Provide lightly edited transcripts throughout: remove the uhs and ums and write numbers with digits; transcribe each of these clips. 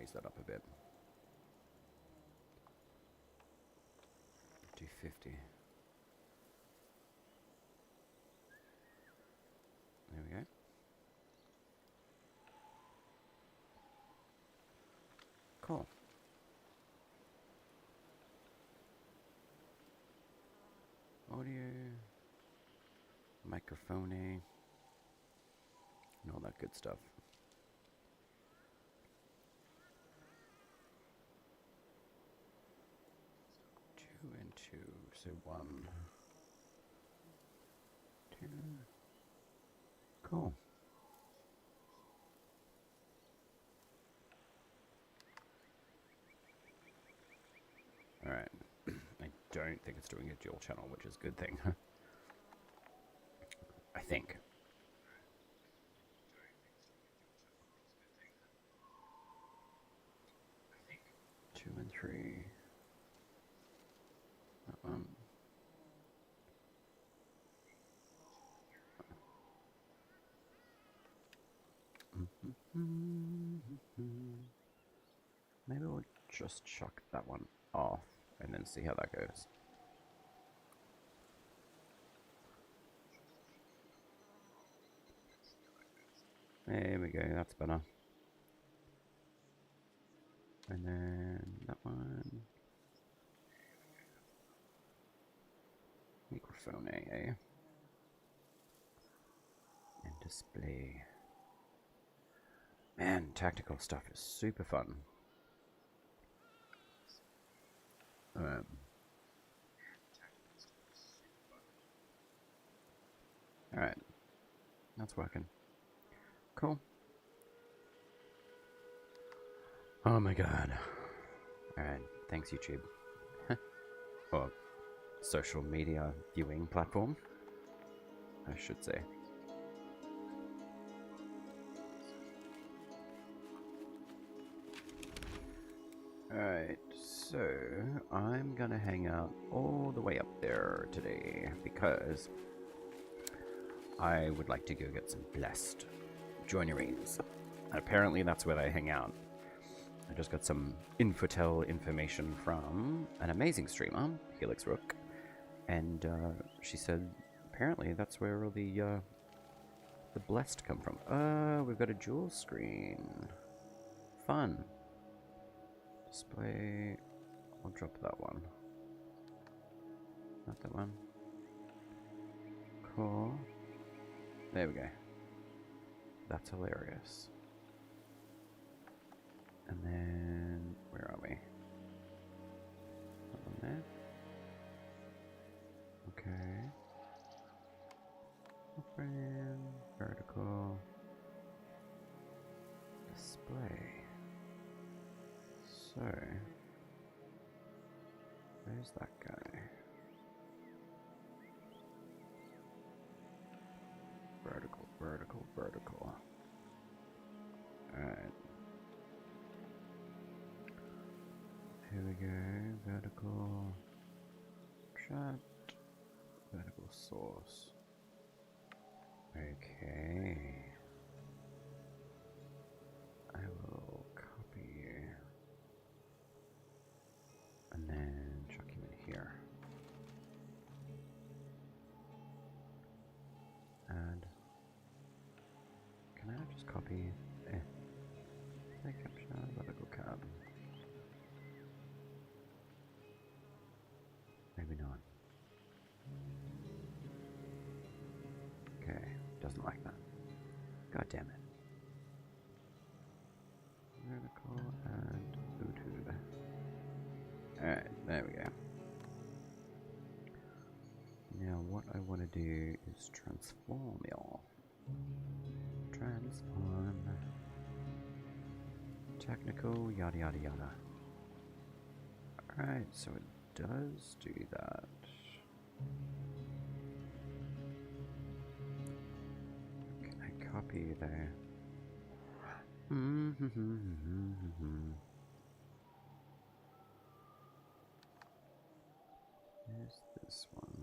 raise that up a bit. Do 50. There we go. Cool. Audio, microphone, and all that good stuff. Two and two, so 1, 2. Cool. Alright. I don't think it's doing a dual channel, which is a good thing. I think. Two and 3. That one. Maybe we'll just chuck that one off and then see how that goes. There we go, that's better. And then that one. Microphone AA. And display. Man, tactical stuff is super fun. Alright. That's working. Cool. Oh my god. Alright, thanks YouTube. Or social media viewing platform, I should say. Alright, so I'm gonna hang out all the way up there today because I would like to go get some blessed joineries. And apparently that's where they hang out. I just got some infotel information from an amazing streamer, Helix Rook, and she said apparently that's where all the blessed come from. We've got a jewel screen. Fun. Display. I'll drop that one. Not that one. Cool. There we go. That's hilarious. And then, where are we? That one there. Okay. Frame, vertical, display. So, where's that guy? Vertical, vertical, vertical. Alright. Here we go. Vertical shot. Vertical source. Okay. I will copy you. And then chuck him in here. And can I just copy? Capture, vertical cab. Maybe not. Okay, doesn't like that. God damn it. Vertical and YouTube. Alright, there we go. Now what I want to do is transform y'all. Transform. Technical, yada yada yada. Alright, so it does do that. Can I copy there? Here's this one.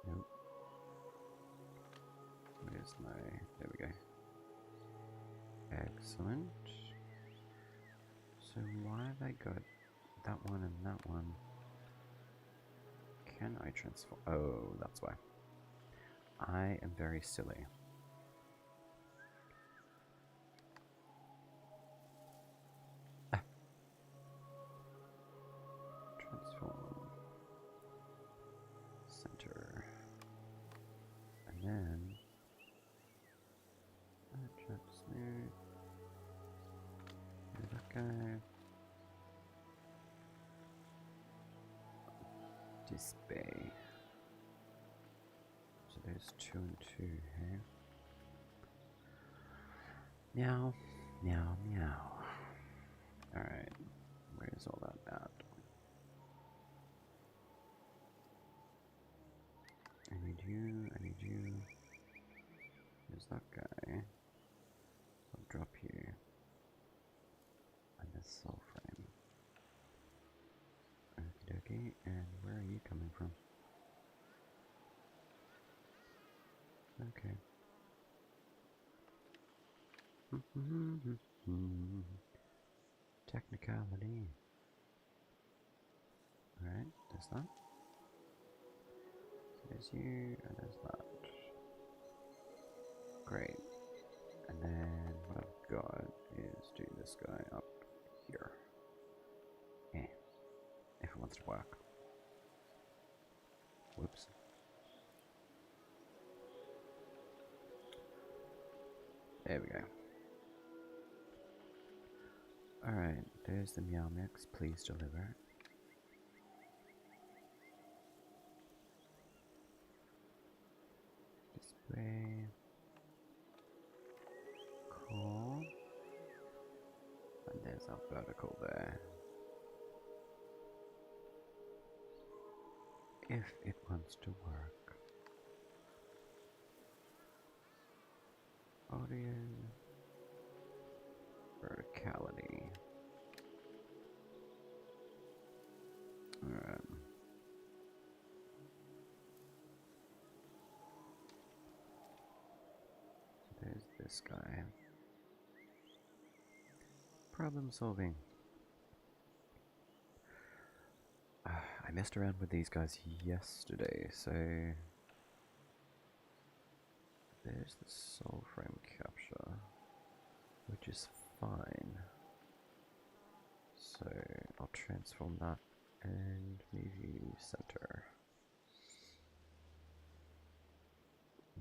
Nope. Where's my... There we go. Excellent. So why have I got that one and that one? Can I transform? Oh, that's why. I am very silly. Transform. Center. And then smooth. That guy. Display. So there's 2 and 2 here. Meow, meow, meow. Alright, where's all that at? I need you, I need you. There's that guy. So I'll drop you. And this Soulframe. Okie dokie, and where are you coming from? Okay. Technicality. Alright, there's that. So there's you, and there's that. Great. And then what I've got is do this guy up here. Eh. If it wants to work. Whoops. There we go. Alright, there's the Meow Mix. Please deliver. Display. Cool. And there's our vertical there. If it wants to work. Audio. Verticality. Alright. So there's this guy. Problem solving. I messed around with these guys yesterday, so there's the Soulframe capture, which is fine. So I'll transform that and move you center.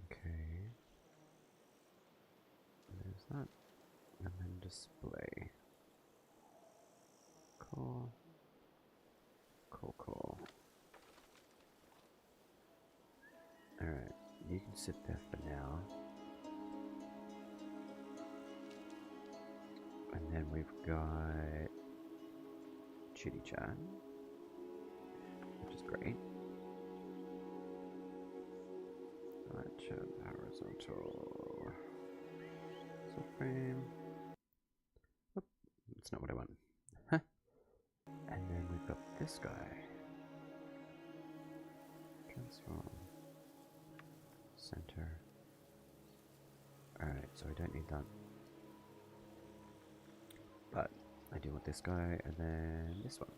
Okay. There's that. And then display. Cool. Cool, cool. Alright, you can sit there for now. And then we've got Chitty Chat, which is great. Right, chat horizontal. Soulframe. Oop, that's not what I want. Huh. And then we've got this guy. Transform. Center. Alright, so I don't need that. But I do want this guy and then this one.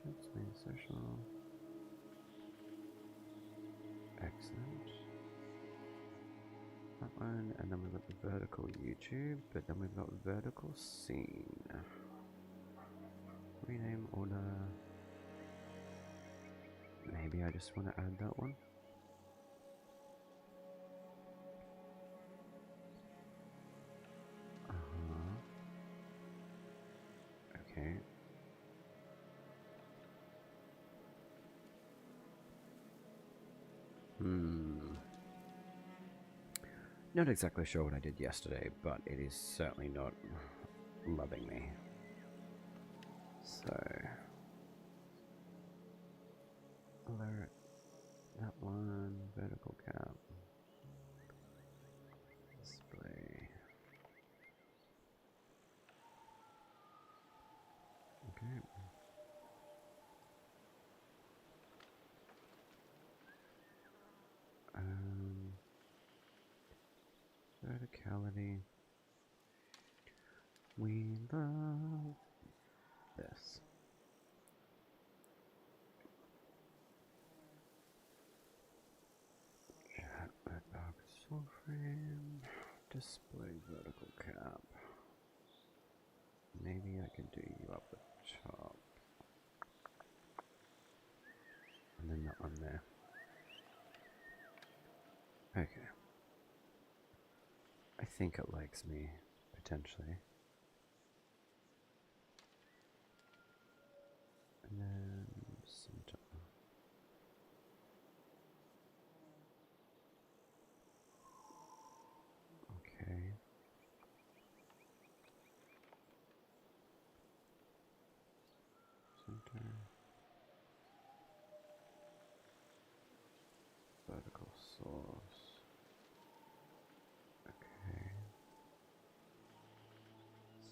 Transform social. Excellent. That one, and then we've got the vertical YouTube, but then we've got vertical scene. Rename order. Maybe I just want to add that one. Okay. Not exactly sure what I did yesterday, but it is certainly not loving me. So, alert, that one, vertical cap, display. Okay. Verticality. We love this. Chat back Soulframe. Display vertical cap. Maybe I can do you up the top. And then that one there. Okay. I think it likes me, potentially. And then center. Okay. Center. Vertical source. Okay.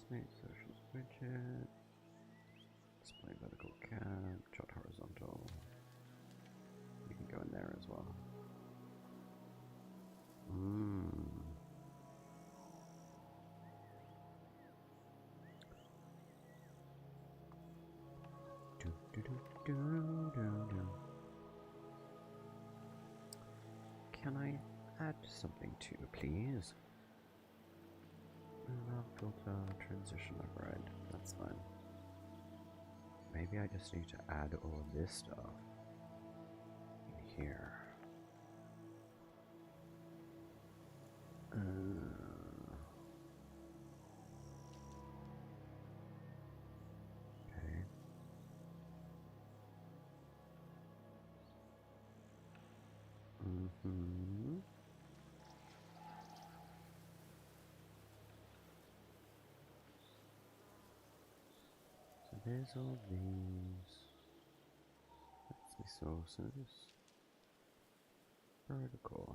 Smooth socials widget. Display vertical cap. Chart horizontal. You can go in there as well. Can I add something to you, please? Move filter, transition override. That's fine. Maybe I just need to add all this stuff in here. Okay. So there's all these. Let's see, sources. Vertical.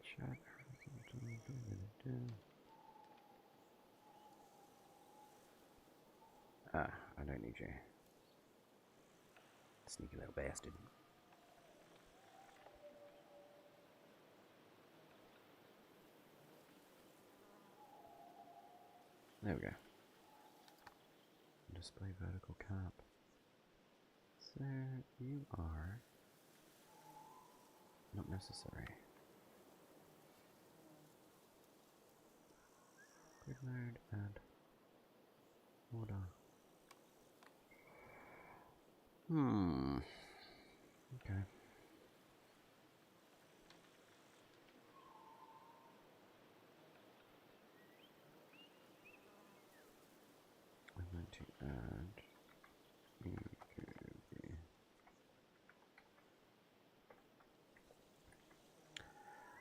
Chat. Ah, I don't need you. Sneaky little bastard. There we go. Display vertical cap. So you are not necessary. Grid mode, add order. Okay. I'm going to add EQB.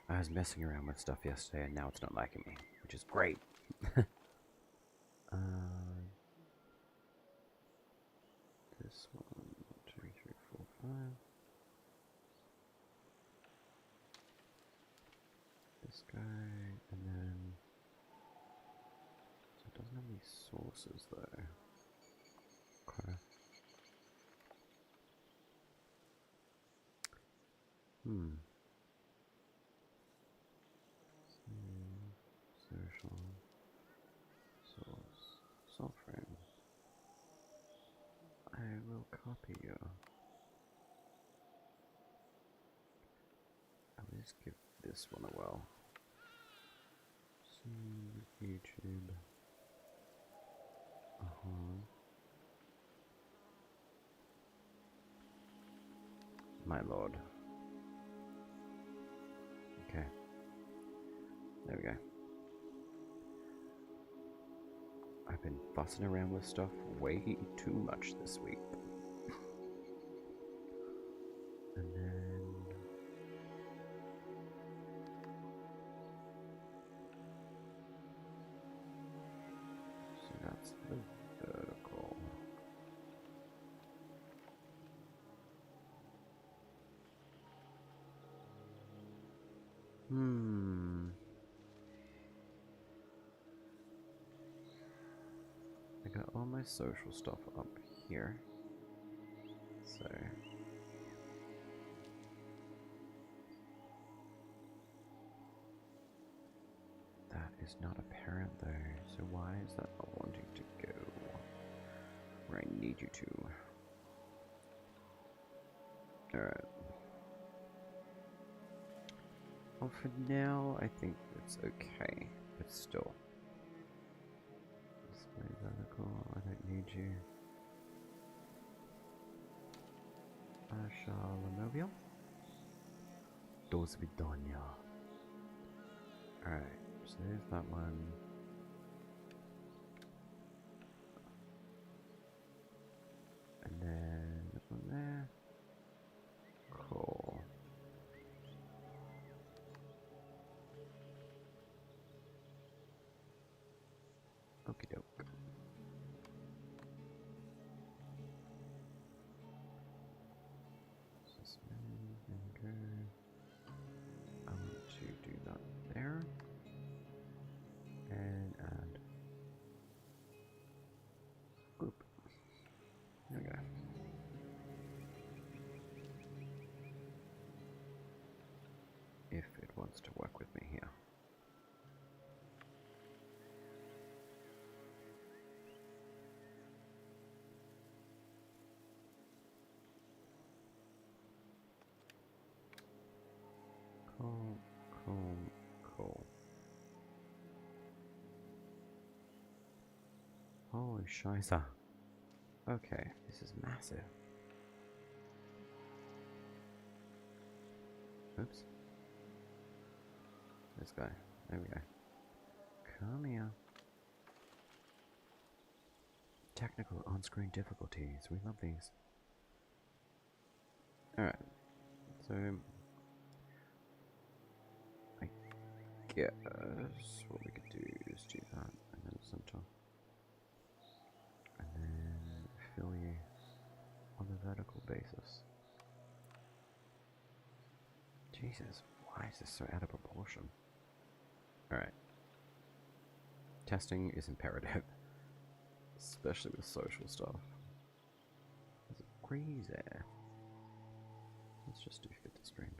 I was messing around with stuff yesterday and now it's not liking me, which is great. This one, 2, 3, 4, 5. This guy, and then so it doesn't have any sources though. Okay. Social source Soulframe. I will copy you. At least give this one a whirl. See YouTube. My lord. Okay. There we go. I've been fussing around with stuff way too much this week. And then so that's the vertical. I got all my social stuff up here. So is not apparent though, so why is that not wanting to go where I need you to? Alright. Well, for now, I think it's okay, but still. Display vertical, I don't need you. Charlemobile. Do свидания. Alright, so there's that one. And then this one there. Cool. Okie doke. I want to do that there. And add group. There we go. If it wants to work with me here. Cool, cool, cool. Holy Scheiße. Okay, this is massive. Oops. This guy. There we go. Come here. Technical on-screen difficulties. We love these. Alright. So I guess what we could do is do that and then center. And then fill you on a vertical basis. Jesus, why is this so out of proportion? Alright. Testing is imperative. Especially with social stuff. It's crazy. Let's just do fit to screen.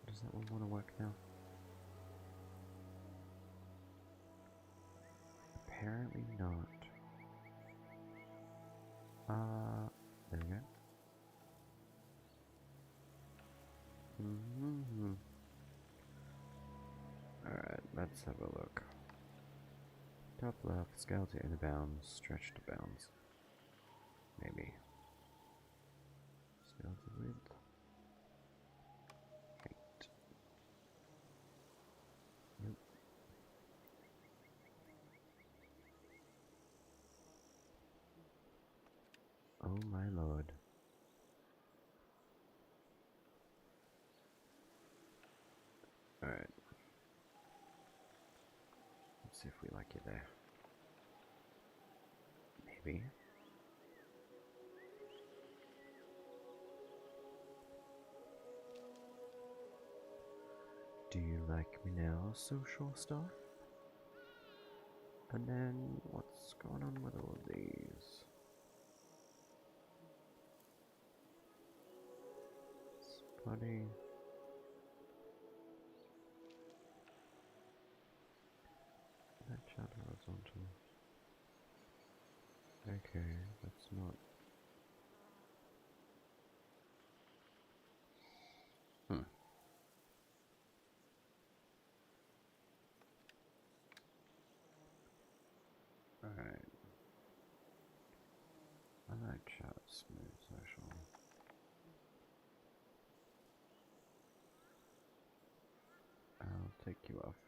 Does that one want to work now? Apparently not. There we go. Alright, let's have a look. Top left, scale to inner bounds, stretch to bounds. Maybe. Scale to width. Height. Nope. Oh my lord. Alright. Let's see if we like it there. Maybe. Do you like me now, social stuff? And then, what's going on with all of these? Spotty. That chat horizontal. Okay, that's not. Alright. I like chat smooth social. I'll take you off.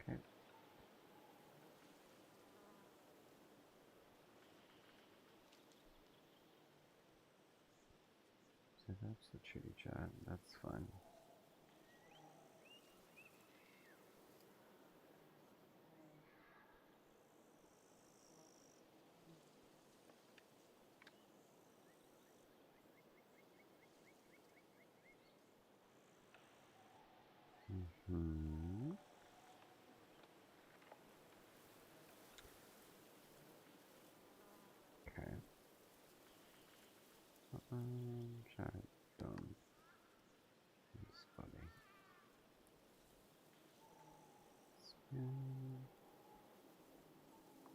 Okay. So that's the chitty chat, that's fine. Okay.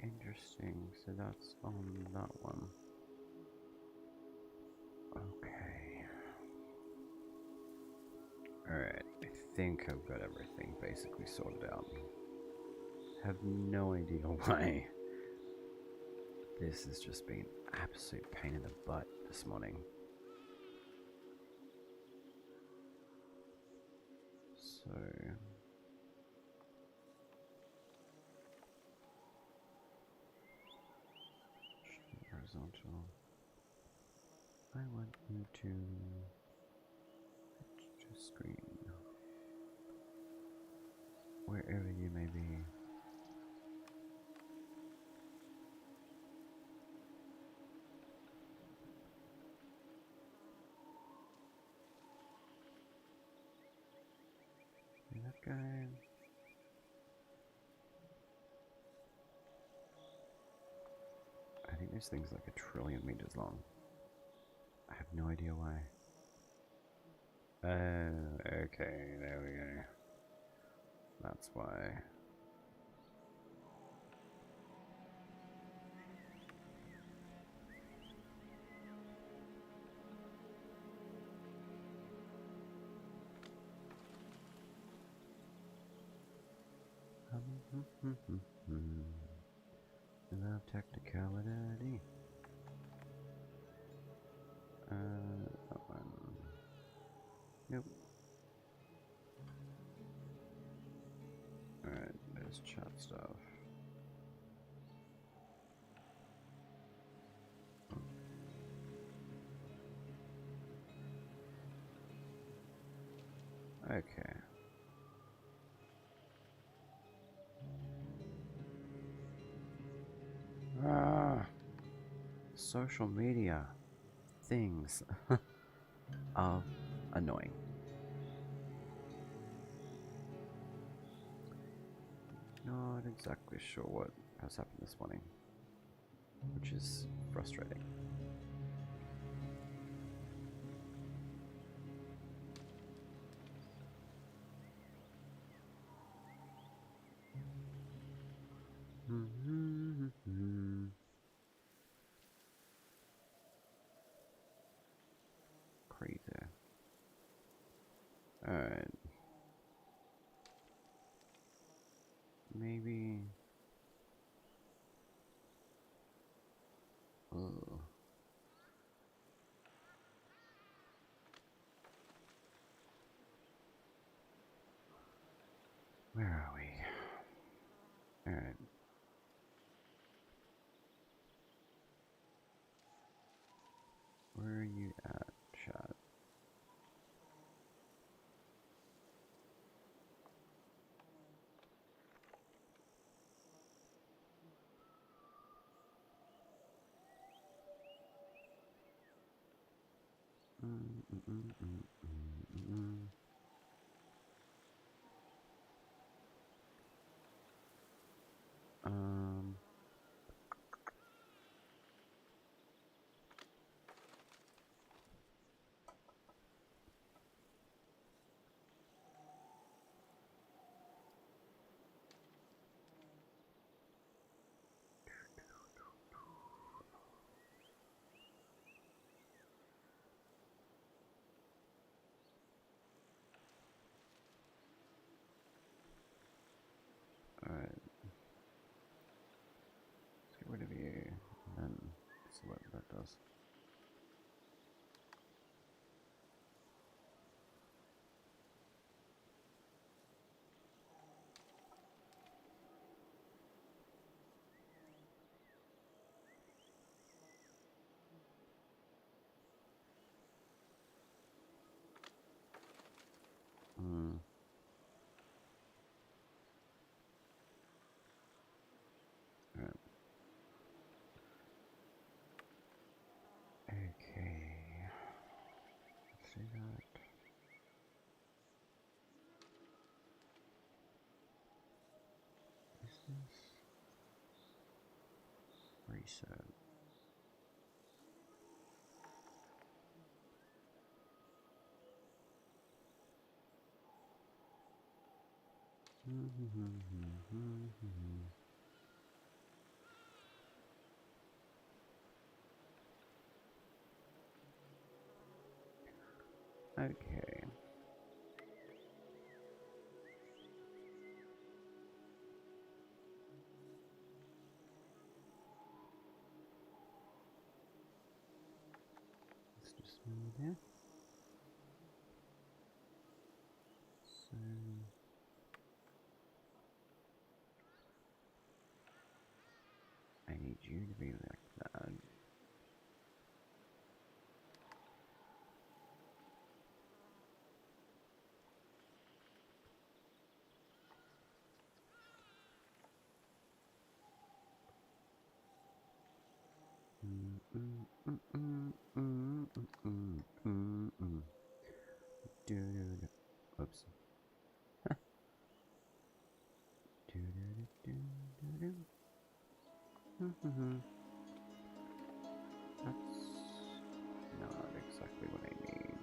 Interesting. So that's on that one. Okay. Alright, I think I've got everything basically sorted out. Have no idea why this has just been absolute pain in the butt this morning. So horizontal. I want you to screen wherever you may be. See that guy? I think this thing's like 1 trillion meters long. I have no idea why. Okay, there we go. That's why. Love technicality. That one. Nope. Alright, there's chat stuff. Okay. Social media things are annoying. Not exactly sure what has happened this morning, which is frustrating. Crazy. Alright. Maybe. Ugh. Where are we? Alright. Where are you at, chat? Um. Alright. Let's get rid of you, and then see what that does. Alright. Okay. Let's see that. Is this reset? Okay. Let's just move there. So I need you to be like that. Oops. That's not exactly what I need.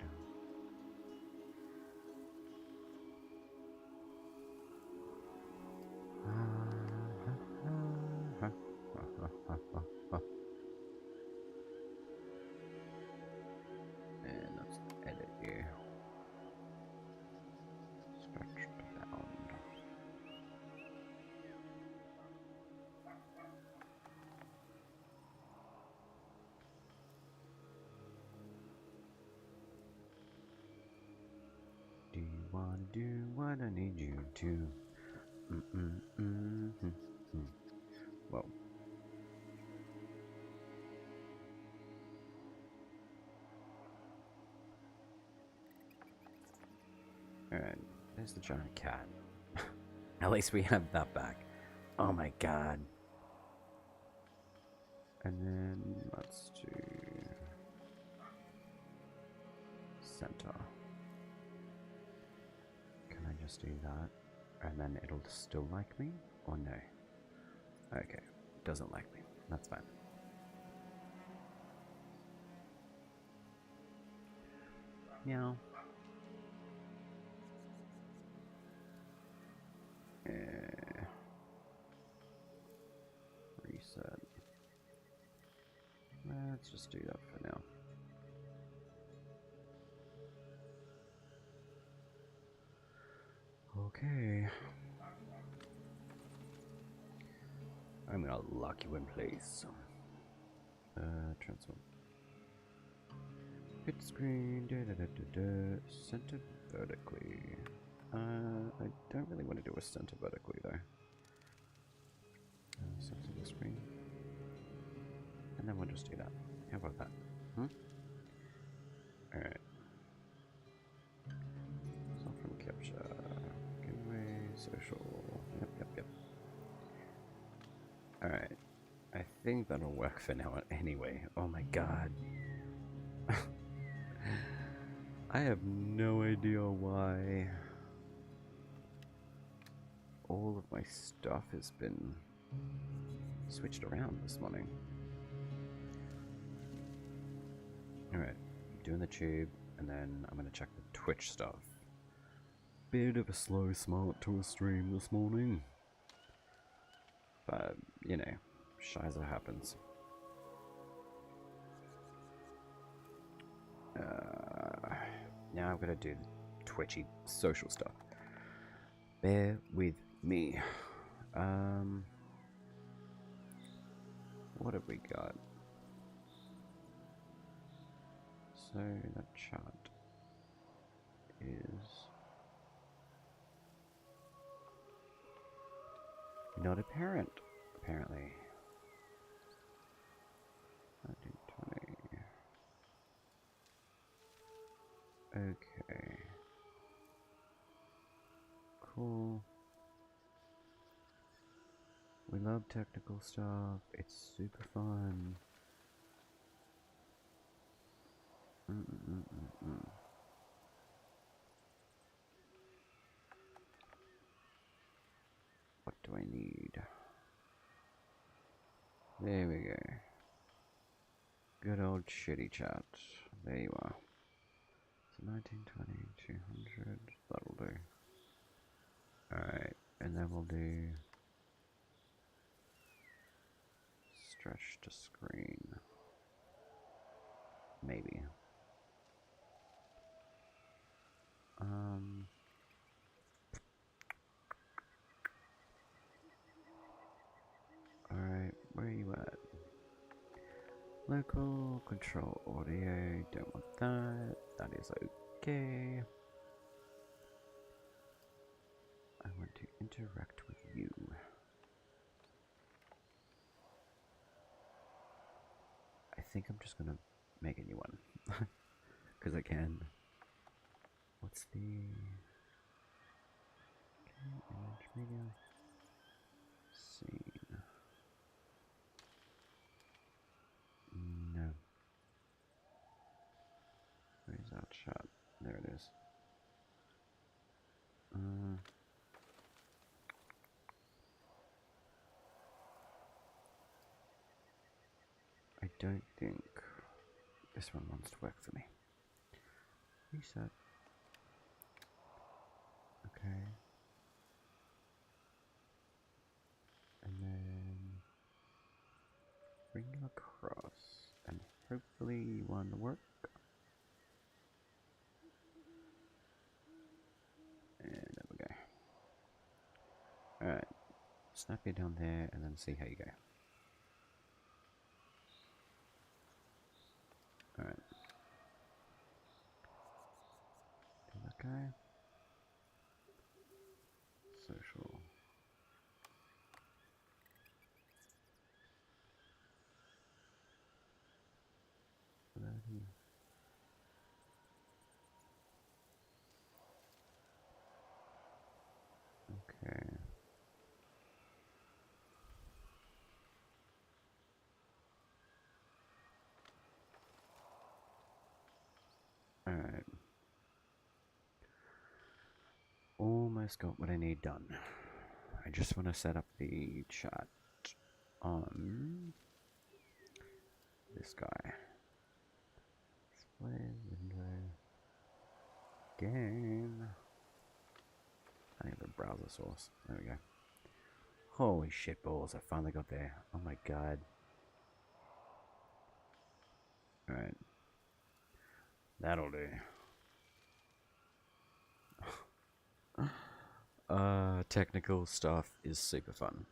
And let's edit you. Stretched bound. Do you wanna do what I need you to? Well. Alright, there's the giant cat. At least we have that back. Oh my god. And then let's do center. Can I just do that? And then it'll still like me? Or no? Okay, doesn't like me. That's fine. Meow. Reset. Let's just do that for now. Okay. I'm gonna lock you in place. Transform. Hit screen. Center vertically. I don't really want to do a center vertically though. Center the screen. And then we'll just do that. How about that? Alright. Soulframe capture. Giveaway. Social. Yep. Alright. I think that'll work for now anyway. Oh my god. I have no idea why all of my stuff has been switched around this morning. Alright, doing the tube, and then I'm gonna check the Twitch stuff. Bit of a slow start to a stream this morning. But, you know, shiza happens. Now I'm gonna do the twitchy social stuff. Bear with me. What have we got? So that chart is not apparent, apparently. 1920. Okay. Cool. We love technical stuff. It's super fun. What do I need? There we go. Good old shitty chat. There you are. So 1920, 200. That'll do. Alright, and then we'll do stretch to screen. Maybe. Alright, where are you at? Local control audio, don't want that. That is okay. I want to interact with you. I think I'm just gonna make a new one. Because I can. What's the... Okay, image media. Scene. No. Where's that shot? There it is. I don't think this one wants to work for me. Reset. Okay. And then bring you across. And hopefully you want to work. And there we go. Alright. Snap you down there and then see how you go. Alright. Do that guy. Social. Okay. Alright. Almost got what I need done. I just want to set up the chat on this guy. Display, window, game. I have a browser source. There we go. Holy shit balls, I finally got there. Oh my god. Alright. That'll do. Technical stuff is super fun.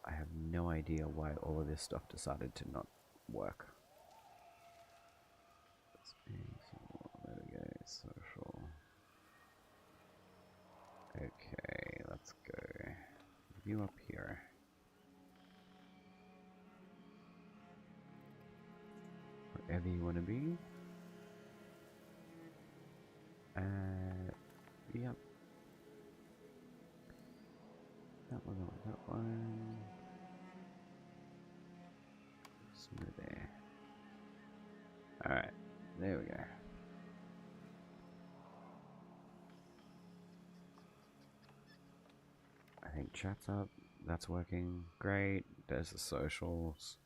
I have no idea why all of this stuff decided to not work. There we go, social. Okay, let's go. You up here. Wherever you want to be. Yep. That one, that one. Smooth there. Alright, there we go. I think chat's up. That's working great. There's the socials.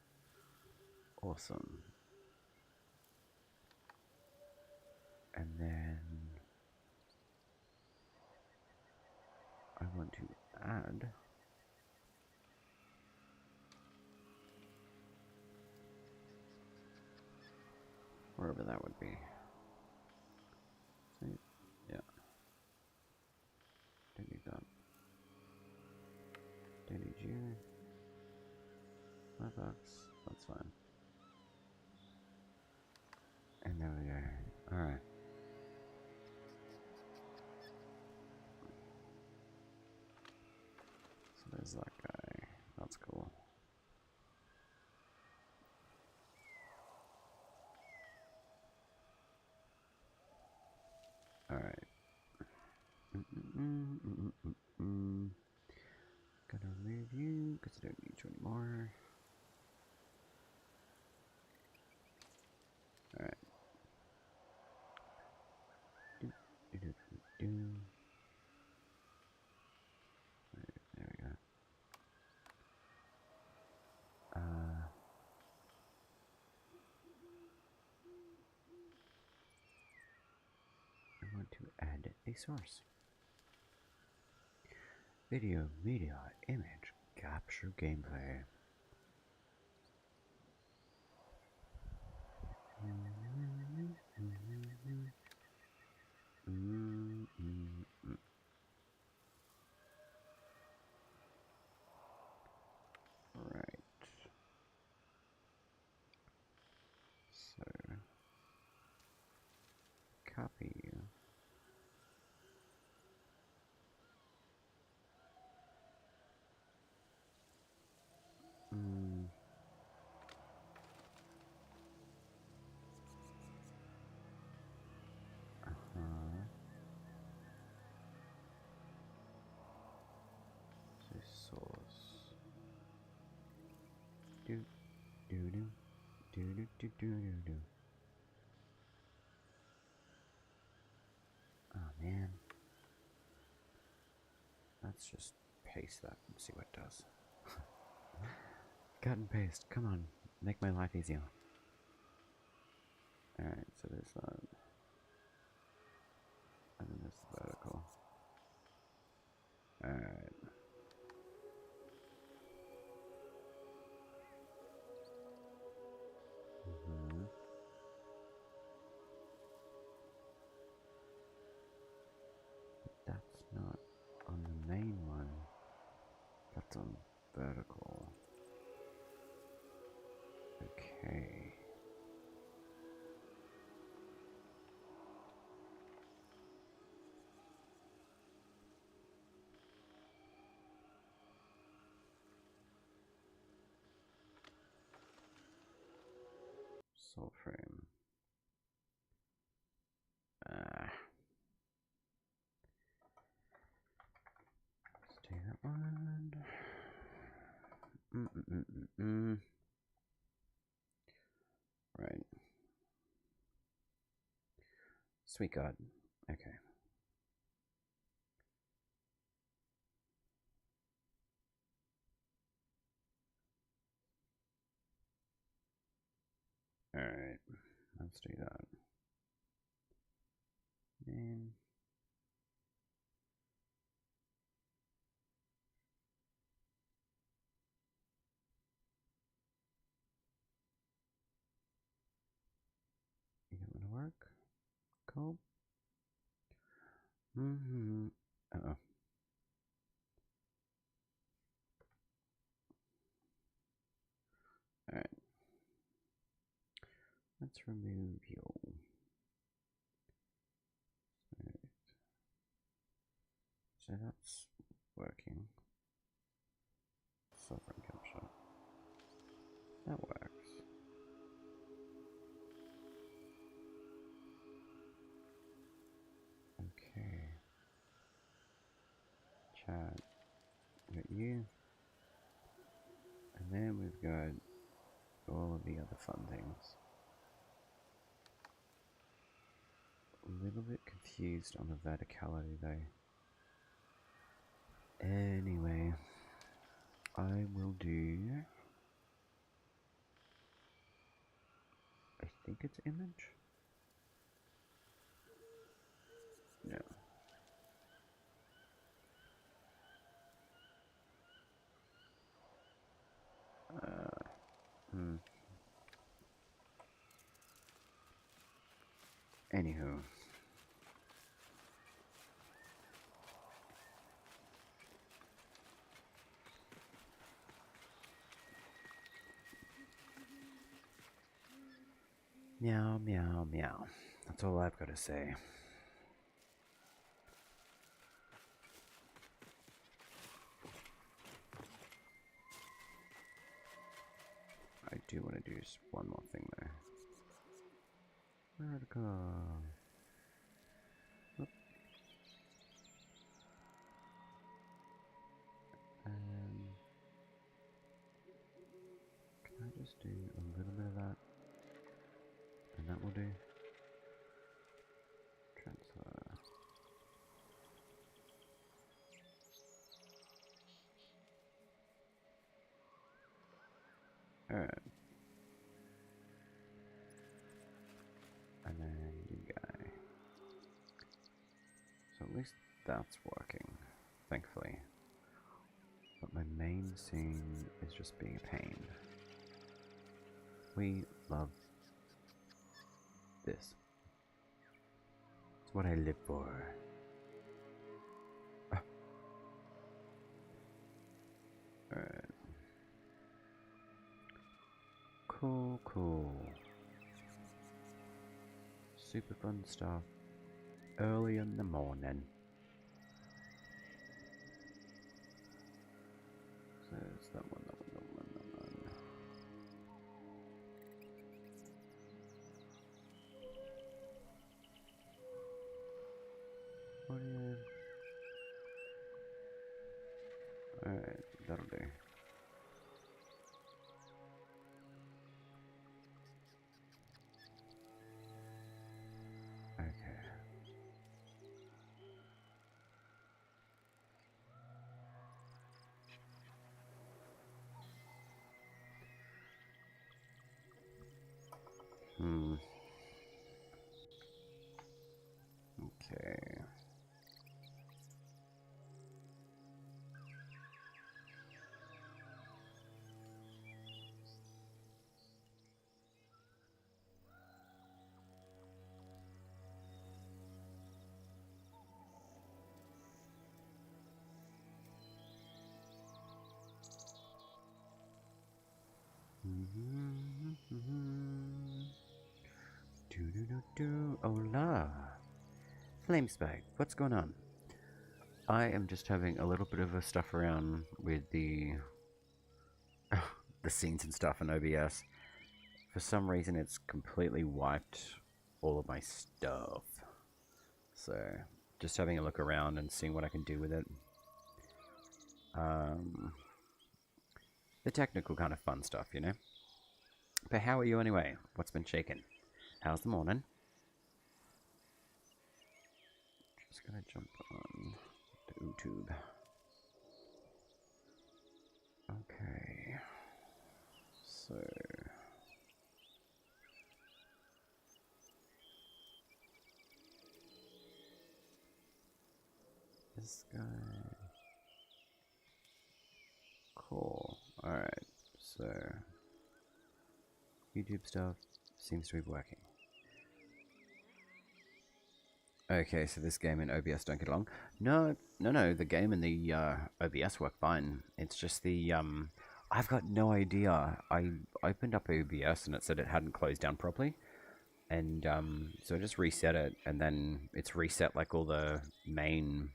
Awesome. And then I want to add wherever that would be. See? Yeah. Don't need that. Don't need you. $5. That's fine. And there we go. Alright. So there's that guy. That's cool. Alright. Gonna remove you because I don't need you anymore. Alright. There we go. I want to add a source. Video, media, image, capture gameplay. Right. So, copy you. So source. Do do do do do do do do do. Oh man. Let's just paste that and see what it does. Cut and paste. Come on. Make my life easier. Alright, so there's that. And then there's the vertical. Alright. That's not on the main one. That's on vertical. Okay. Soulframe. Let's do that one. Right. Sweet God. Okay. Alright. Let's do that. And you don't want to work? Cool. Uh-oh. Alright. Let's remove you. So that's working. Sovereign capture. That works. Okay. Chat. We got you. And then we've got all of the other fun things. A little bit confused on the verticality though. Anyway, I will do, I think it's image? No. Anywho. Meow, meow, meow. That's all I've got to say. I do want to do just one more thing there. Where'd it go? Oop. Can I just do a little bit of that? And that will do. Transfer. Alright. And then you guy. So at least that's working, thankfully. But my main scene is just being a pain. We love this. It's what I live for. Alright. Cool, cool. Super fun stuff. Early in the morning. So it's that one, that one, that one, that one. What do you... Alright, that'll do. Okay. Hola. Flamespike, what's going on? I am just having a little bit of a stuff around with the the scenes and stuff in OBS. For some reason it's completely wiped all of my stuff. So just having a look around and seeing what I can do with it. The technical kind of fun stuff, you know? But how are you anyway? What's been shaking? How's the morning? Just gonna jump on the YouTube. Okay. So... this guy... cool. Alright, so... YouTube stuff seems to be working. Okay, so this game and OBS don't get along. No, the game and the OBS work fine. It's just the, I've got no idea. I opened up OBS and it said it hadn't closed down properly. And, so I just reset it, and then it's reset, like, all the main,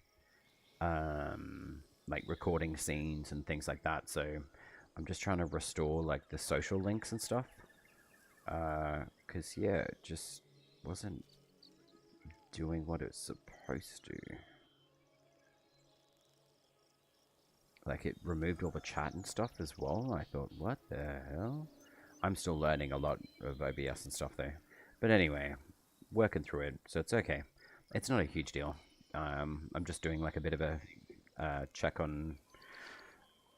like, recording scenes and things like that. So I'm just trying to restore, like, the social links and stuff. 'Cause, yeah, it just wasn't doing what it's supposed to. Like, it removed all the chat and stuff as well. I thought, what the hell? I'm still learning a lot of OBS and stuff though. But anyway, working through it, so it's okay. It's not a huge deal. I'm just doing like a bit of a check on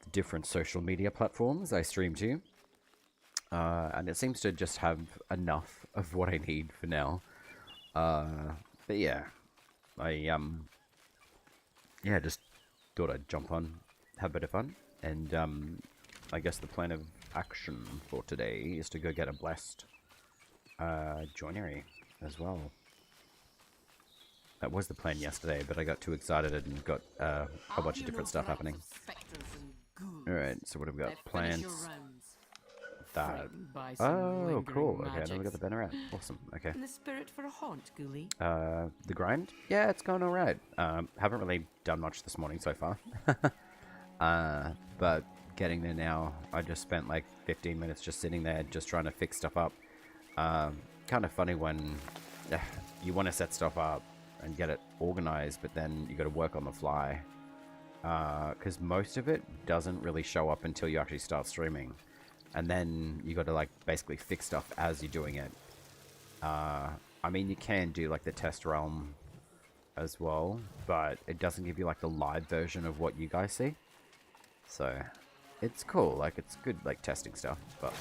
the different social media platforms I stream to. And it seems to just have enough of what I need for now. But yeah, yeah, just thought I'd jump on, have a bit of fun, and I guess the plan of action for today is to go get a blessed joinery as well. That was the plan yesterday, but I got too excited and got a whole bunch of different stuff happening. Alright, so what have we got? Plants. That. Oh, cool. Okay, now we got the banner out. Awesome. Okay. In the spirit for a haunt, Ghoulie? The grind? Yeah, it's going alright. Haven't really done much this morning so far. But getting there now. I just spent like 15 minutes just sitting there, just trying to fix stuff up. Kind of funny when you want to set stuff up and get it organized, but then you got to work on the fly. Because most of it doesn't really show up until you actually start streaming. And then you got to like basically fix stuff as you're doing it. I mean, you can do like the test realm as well, but it doesn't give you like the live version of what you guys see. So it's cool, like it's good like testing stuff, but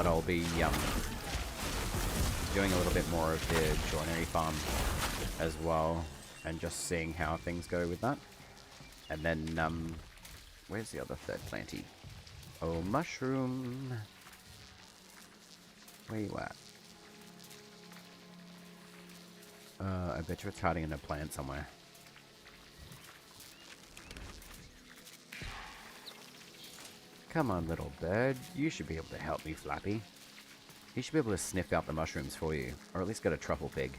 I'll be doing a little bit more of the joinery farm as well, and just seeing how things go with that. And then where's the other third planty? Oh, mushroom. Where you at? I bet you it's hiding in a plant somewhere. Come on, little bird. You should be able to help me, Flappy. You should be able to sniff out the mushrooms for you, or at least get a truffle pig.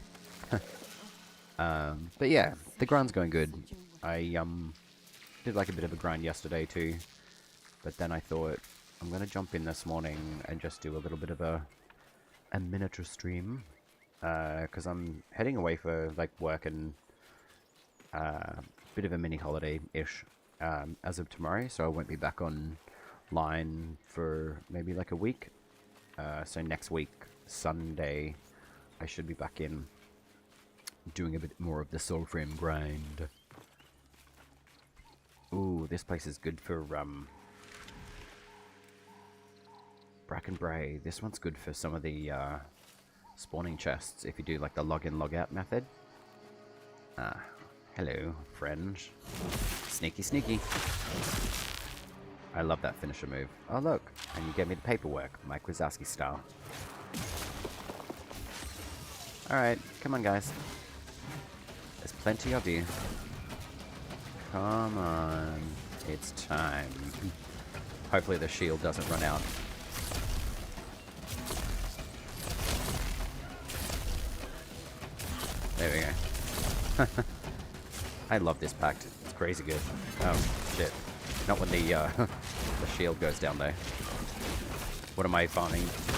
But yeah, the grind's going good. I did like a bit of a grind yesterday too, but then I thought I'm gonna jump in this morning and just do a little bit of a miniature stream, because I'm heading away for like work and bit of a mini holiday-ish as of tomorrow, so I won't be back online for maybe like a week. So next week, Sunday, I should be back in doing a bit more of the Soulframe grind. Ooh, this place is good for Brackenbray. This one's good for some of the spawning chests if you do like the login logout method. Ah, hello, friend. Sneaky, sneaky. I love that finisher move. Oh look, and you gave me the paperwork, Mike Wazowski style. Alright, come on guys. There's plenty of you. Come on. It's time. Hopefully the shield doesn't run out. There we go. I love this pact. It's crazy good. Oh, shit. Not when the the shield goes down though. What am I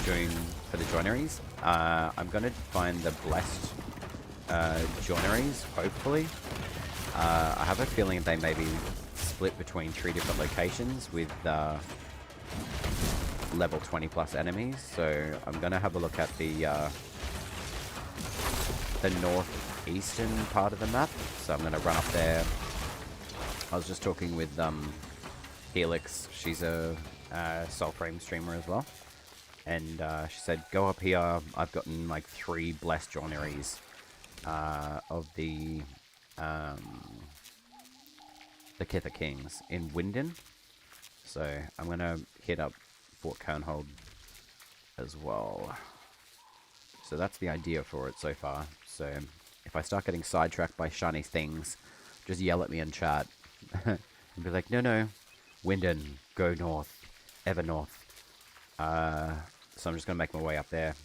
doing for the joineries? I'm gonna find the blessed joineries, hopefully. I have a feeling they may be split between 3 different locations with level 20 plus enemies. So I'm gonna have a look at the northeastern part of the map. So I'm gonna run up there. I was just talking with Helix. She's a Soulframe streamer as well, and she said go up here. I've gotten like 3 blessed joineries of the Kitha Kings in Winden, so I'm gonna hit up Fort Kernhold as well. So that's the idea for it so far. So if I start getting sidetracked by shiny things, just yell at me in chat and be like, no, Winden, go north, ever north. So I'm just gonna make my way up there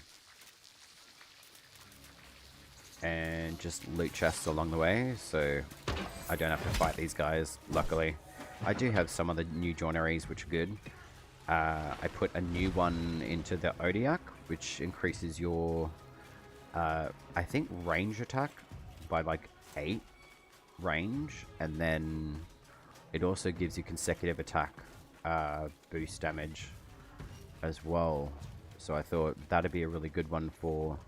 and just loot chests along the way, so I don't have to fight these guys, luckily. I do have some of the new joineries, which are good. I put a new one into the Odiak, which increases your, I think, range attack by like 8 range, and then it also gives you consecutive attack boost damage as well. So I thought that'd be a really good one for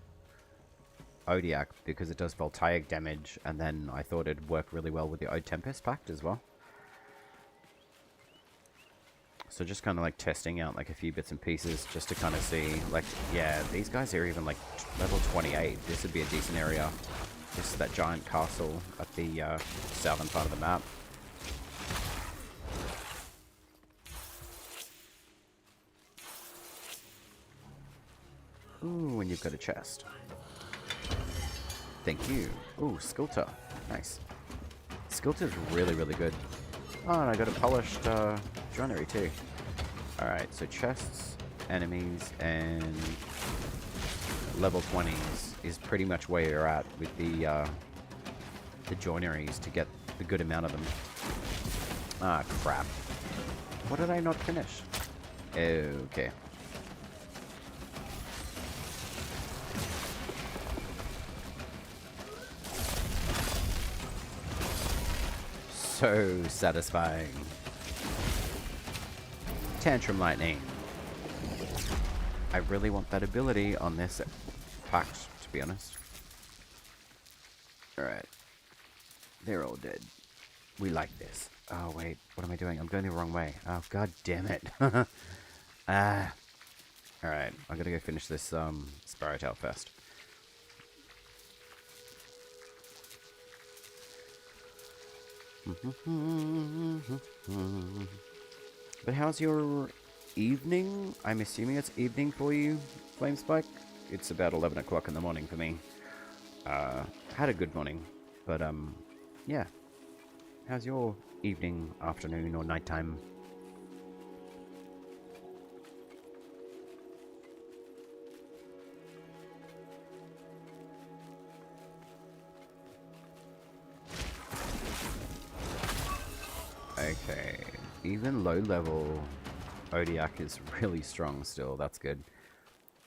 Odiak, because it does voltaic damage, and then I thought it'd work really well with the Ode Tempest Pact as well. So just kind of like testing out like a few bits and pieces just to kind of see, like, yeah, these guys are even like level 28. This would be a decent area. This is that giant castle at the southern part of the map. Ooh, and you've got a chest. Thank you. Ooh, Sculptor. Nice. Sculptor's really, really good. Oh, and I got a polished joinery too. Alright, so chests, enemies, and level 20s is pretty much where you're at with the joineries to get the good amount of them. Ah, crap. What did I not finish? Okay. So satisfying. Tantrum Lightning. I really want that ability on this pact, to be honest. Alright. They're all dead. We like this. Oh, wait. What am I doing? I'm going the wrong way. Oh, god damn it. Ah. Alright. I'm gonna go finish this Sparrowtail first. But how's your evening. I'm assuming it's evening for you, Flamespike. It's about 11 o'clock in the morning for me. Had a good morning, but yeah. How's your evening, afternoon, or nighttime? Okay, even low level Odiak is really strong still. That's good.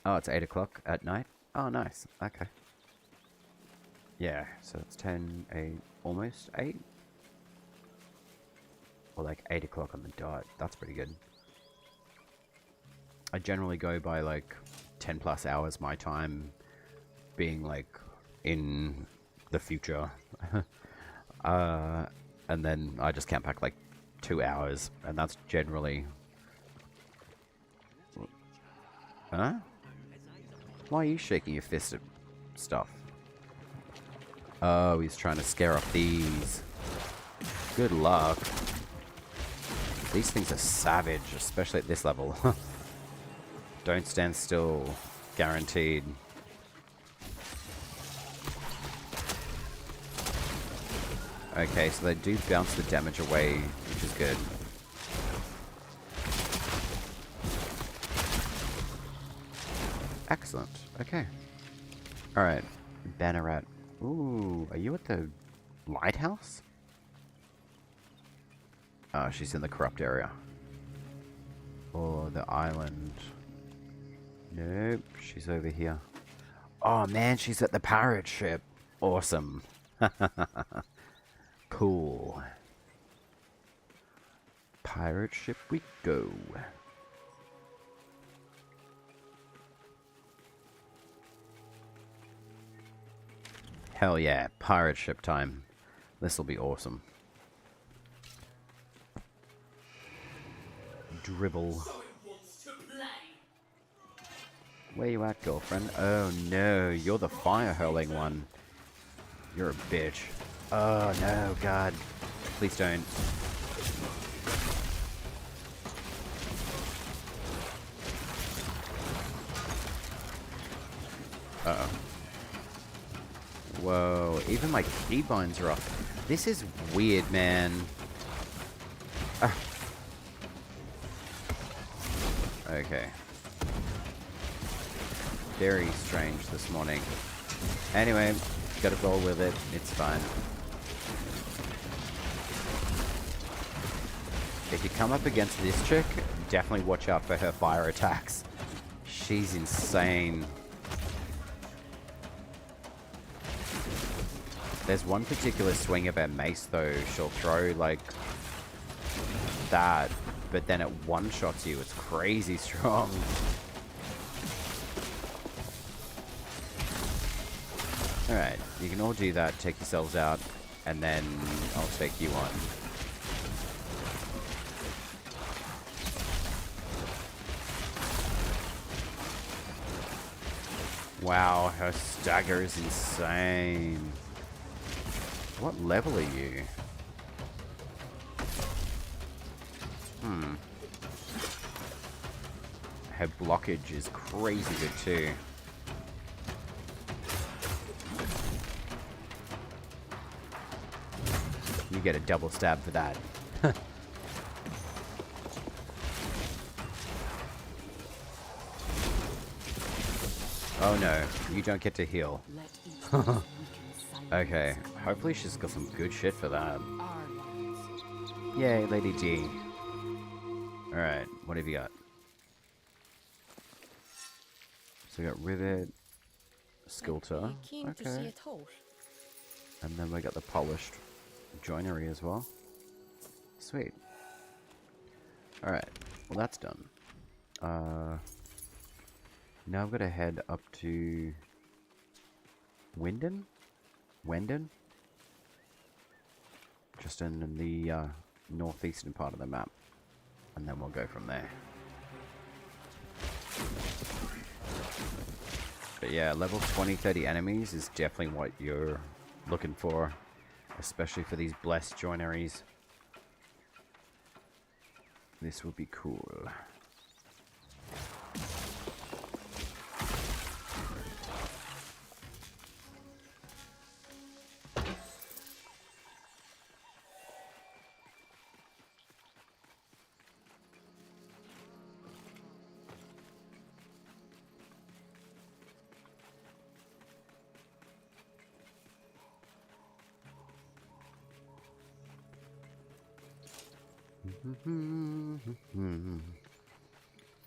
Oh, it's 8 o'clock at night. Oh, nice. Okay. Yeah, so it's 10, 8, almost 8. Or like 8 o'clock on the dot. That's pretty good. I generally go by like 10 plus hours my time being like in the future. And then I just camp back like 2 hours, and that's generally... Huh? Why are you shaking your fist at stuff? Oh, he's trying to scare off these. Good luck. These things are savage, especially at this level. Don't stand still. Guaranteed. Okay, so they do bounce the damage away, which is good. Excellent. Okay. Alright. Banneret. Ooh, are you at the lighthouse? Oh, she's in the corrupt area. Or the island. Nope, she's over here. Oh man, she's at the pirate ship. Awesome. Cool. Pirate ship we go. Hell yeah, pirate ship time. This'll be awesome. Dribble. Where you at, girlfriend? Oh no, you're the fire hurling one. You're a bitch. Oh no, God. Please don't. Uh-oh. Whoa, even my keybinds are off. This is weird, man. Okay. Very strange this morning. Anyway, gotta roll with it. It's fine. If you come up against this chick, definitely watch out for her fire attacks. She's insane. There's one particular swing of her mace, though. She'll throw, like, that, but then it one-shots you. It's crazy strong. Alright, you can all do that. Take yourselves out, and then I'll take you on. Wow, her stagger is insane. What level are you? Her blockage is crazy good too. You get a double stab for that. Oh no, you don't get to heal. Okay, hopefully she's got some good shit for that. Yay, Lady D. Alright, what have you got? So we got Rivet, Skilter, okay. And then we got the polished joinery as well. Sweet. Alright, well that's done. Now I've got to head up to Wendon? Just in the northeastern part of the map. And then we'll go from there. But yeah, level 20-30 enemies is definitely what you're looking for. Especially for these blessed joineries. This will be cool.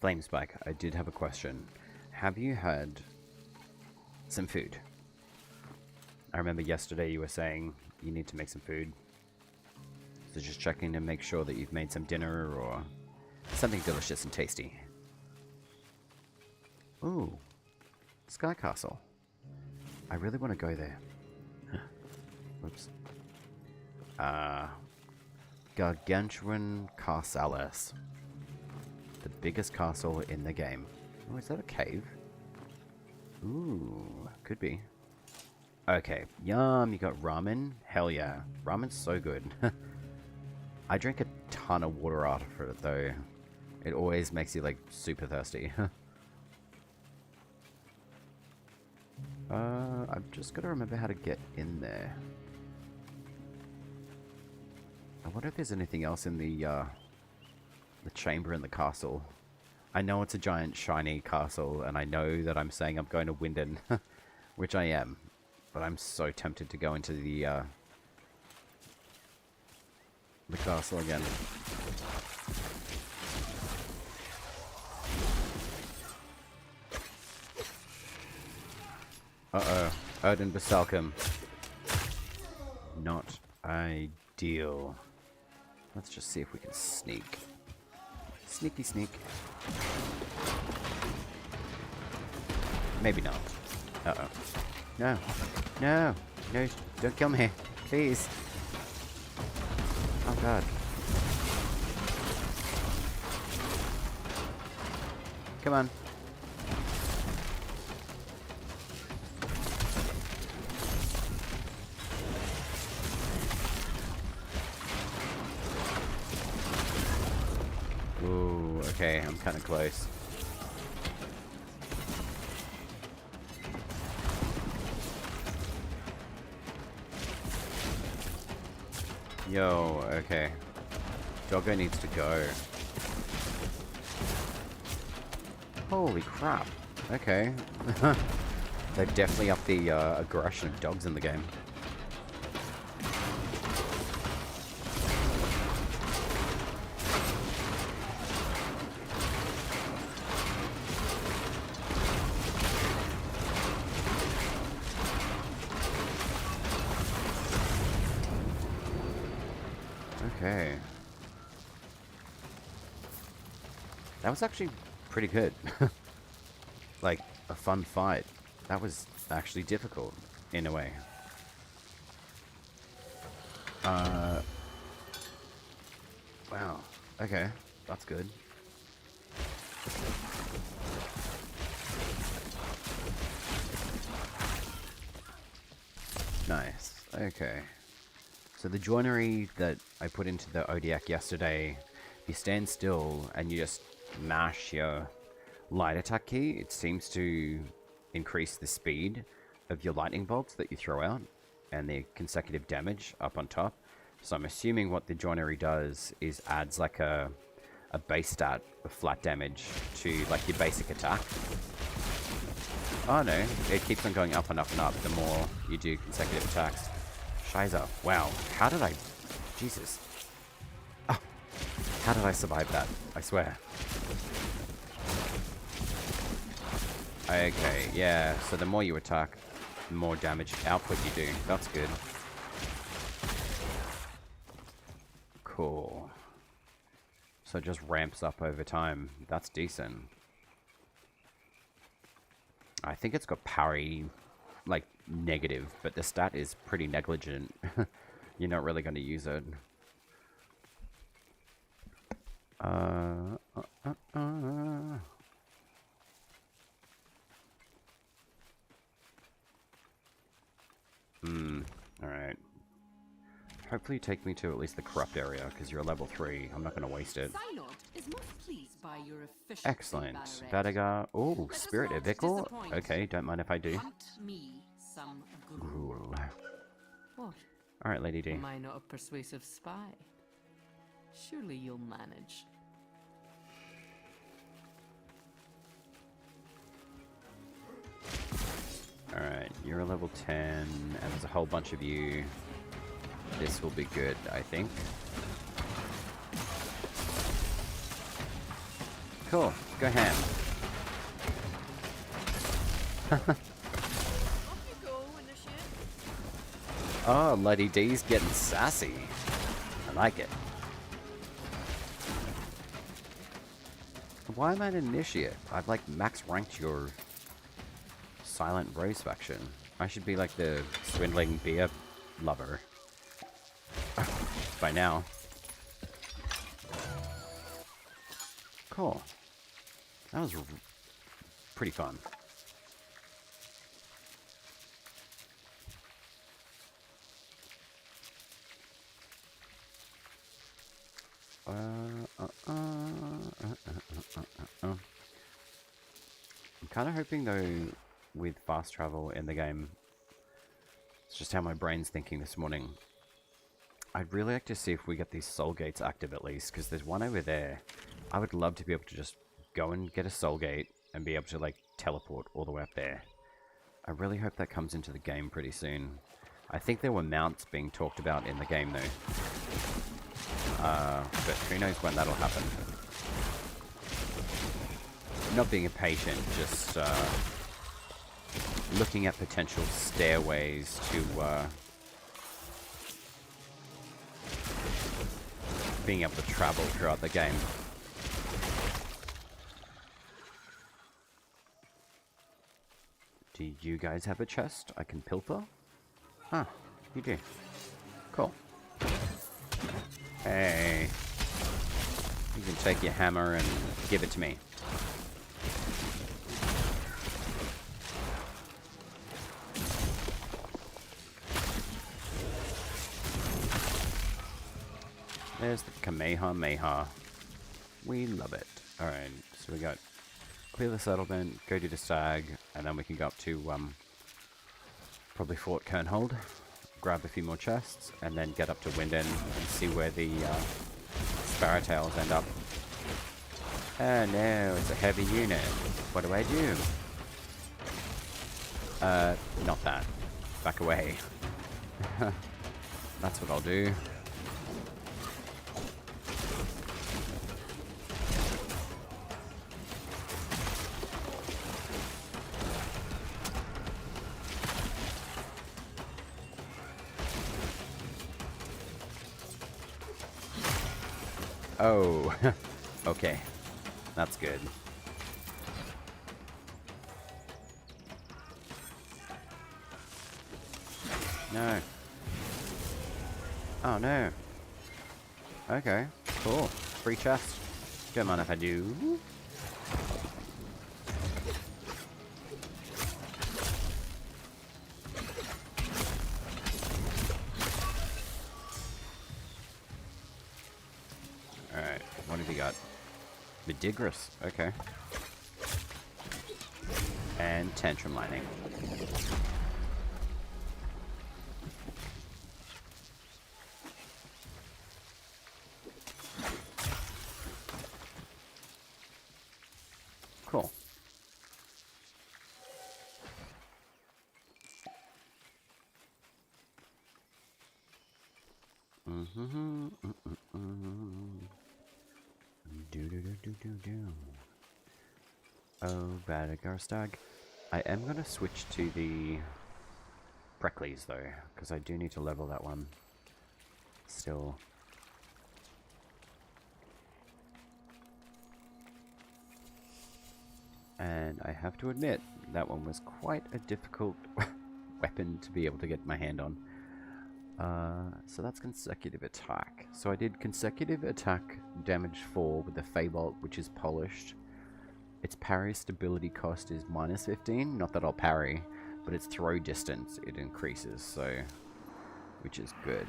Flamespike, I did have a question. Have you had some food? I remember yesterday you were saying you need to make some food. So just checking to make sure that you've made some dinner or something delicious and tasty. Ooh, Sky Castle. I really want to go there. Whoops. Gargantuan Carsalis. The biggest castle in the game. Oh, is that a cave? Ooh, could be. Okay, yum, you got ramen? Hell yeah. Ramen's so good. I drink a ton of water after it though. It always makes you like super thirsty. I've just got to remember how to get in there. I wonder if there's anything else in the chamber in the castle. I know it's a giant shiny castle, and I know that I'm saying I'm going to Winden, which I am, but I'm so tempted to go into the castle again. Uh-oh. Odin Basalcum. Not ideal. Let's just see if we can sneak. Sneaky sneak. Maybe not. Uh-oh. No. No. No. Don't kill me. Please. Oh god. Come on. Ooh, okay, I'm kind of close. Yo, okay. Doggo needs to go. Holy crap. Okay. They've definitely upped the aggression of dogs in the game. Okay. That was actually pretty good. Like, a fun fight. That was actually difficult, in a way. Wow. Okay. That's good. Nice. Okay. So the joinery that I put into the ODAC yesterday, if you stand still and you just mash your light attack key, it seems to increase the speed of your lightning bolts that you throw out and the consecutive damage up on top. So I'm assuming what the joinery does is adds like a base stat of flat damage to like your basic attack. Oh no, it keeps on going up and up and up the more you do consecutive attacks. Shiza. Wow. How did I... Jesus. Oh, how did I survive that? I swear. Okay, yeah. So the more you attack, the more damage output you do. That's good. Cool. So it just ramps up over time. That's decent. I think it's got parry... like negative, but the stat is pretty negligent. You're not really going to use it. Alright. Hopefully you take me to at least the corrupt area, because you're level 3. I'm not going to waste it. Excellent. Vadagar. Oh, Spirit Evicle? Okay, don't mind if I do. Ghoul. What? Alright, Lady D. Am I not a persuasive spy? Surely you'll manage. Alright, you're a level 10, and there's a whole bunch of you. This will be good, I think. cool. Go ham. Off you go, initiate. Oh, Lady D's getting sassy. I like it. Why am I an initiate? I've like max ranked your Silent Rose faction. I should be like the swindling beer lover. By now. Cool. That was pretty fun. I'm kind of hoping though, with fast travel in the game, it's just how my brain's thinking this morning. I'd really like to see if we get these soul gates active at least, because there's one over there. I would love to be able to just go and get a soul gate and be able to like teleport all the way up there. I really hope that comes into the game pretty soon. I think there were mounts being talked about in the game though. But who knows when that'll happen. Not being impatient, just looking at potential stairways to being able to travel throughout the game. Do you guys have a chest I can pilfer? Ah, you do. Cool. Hey. You can take your hammer and give it to me. There's the Kamehameha. We love it. Alright, so we got clear the settlement, go to the stag, and then we can go up to probably Fort Kernhold, grab a few more chests, and then get up to Winden and see where the Sparrowtails end up. Oh no, it's a heavy unit. What do I do? Not that. Back away. That's what I'll do. Oh, okay. That's good. No. Oh, no. Okay, cool. Free chest. Don't mind if I do. Alright, what have you got? Vidigris, okay. And Tantrum Lining. Cool. Oh, Badagarstag. I am going to switch to the Pricklies though, because I do need to level that one still. And I have to admit, that one was quite a difficult weapon to be able to get my hand on. So that's consecutive attack. So I did consecutive attack damage 4 with the Feybolt, which is polished. Its parry stability cost is minus 15. Not that I'll parry, but its throw distance, it increases, so which is good.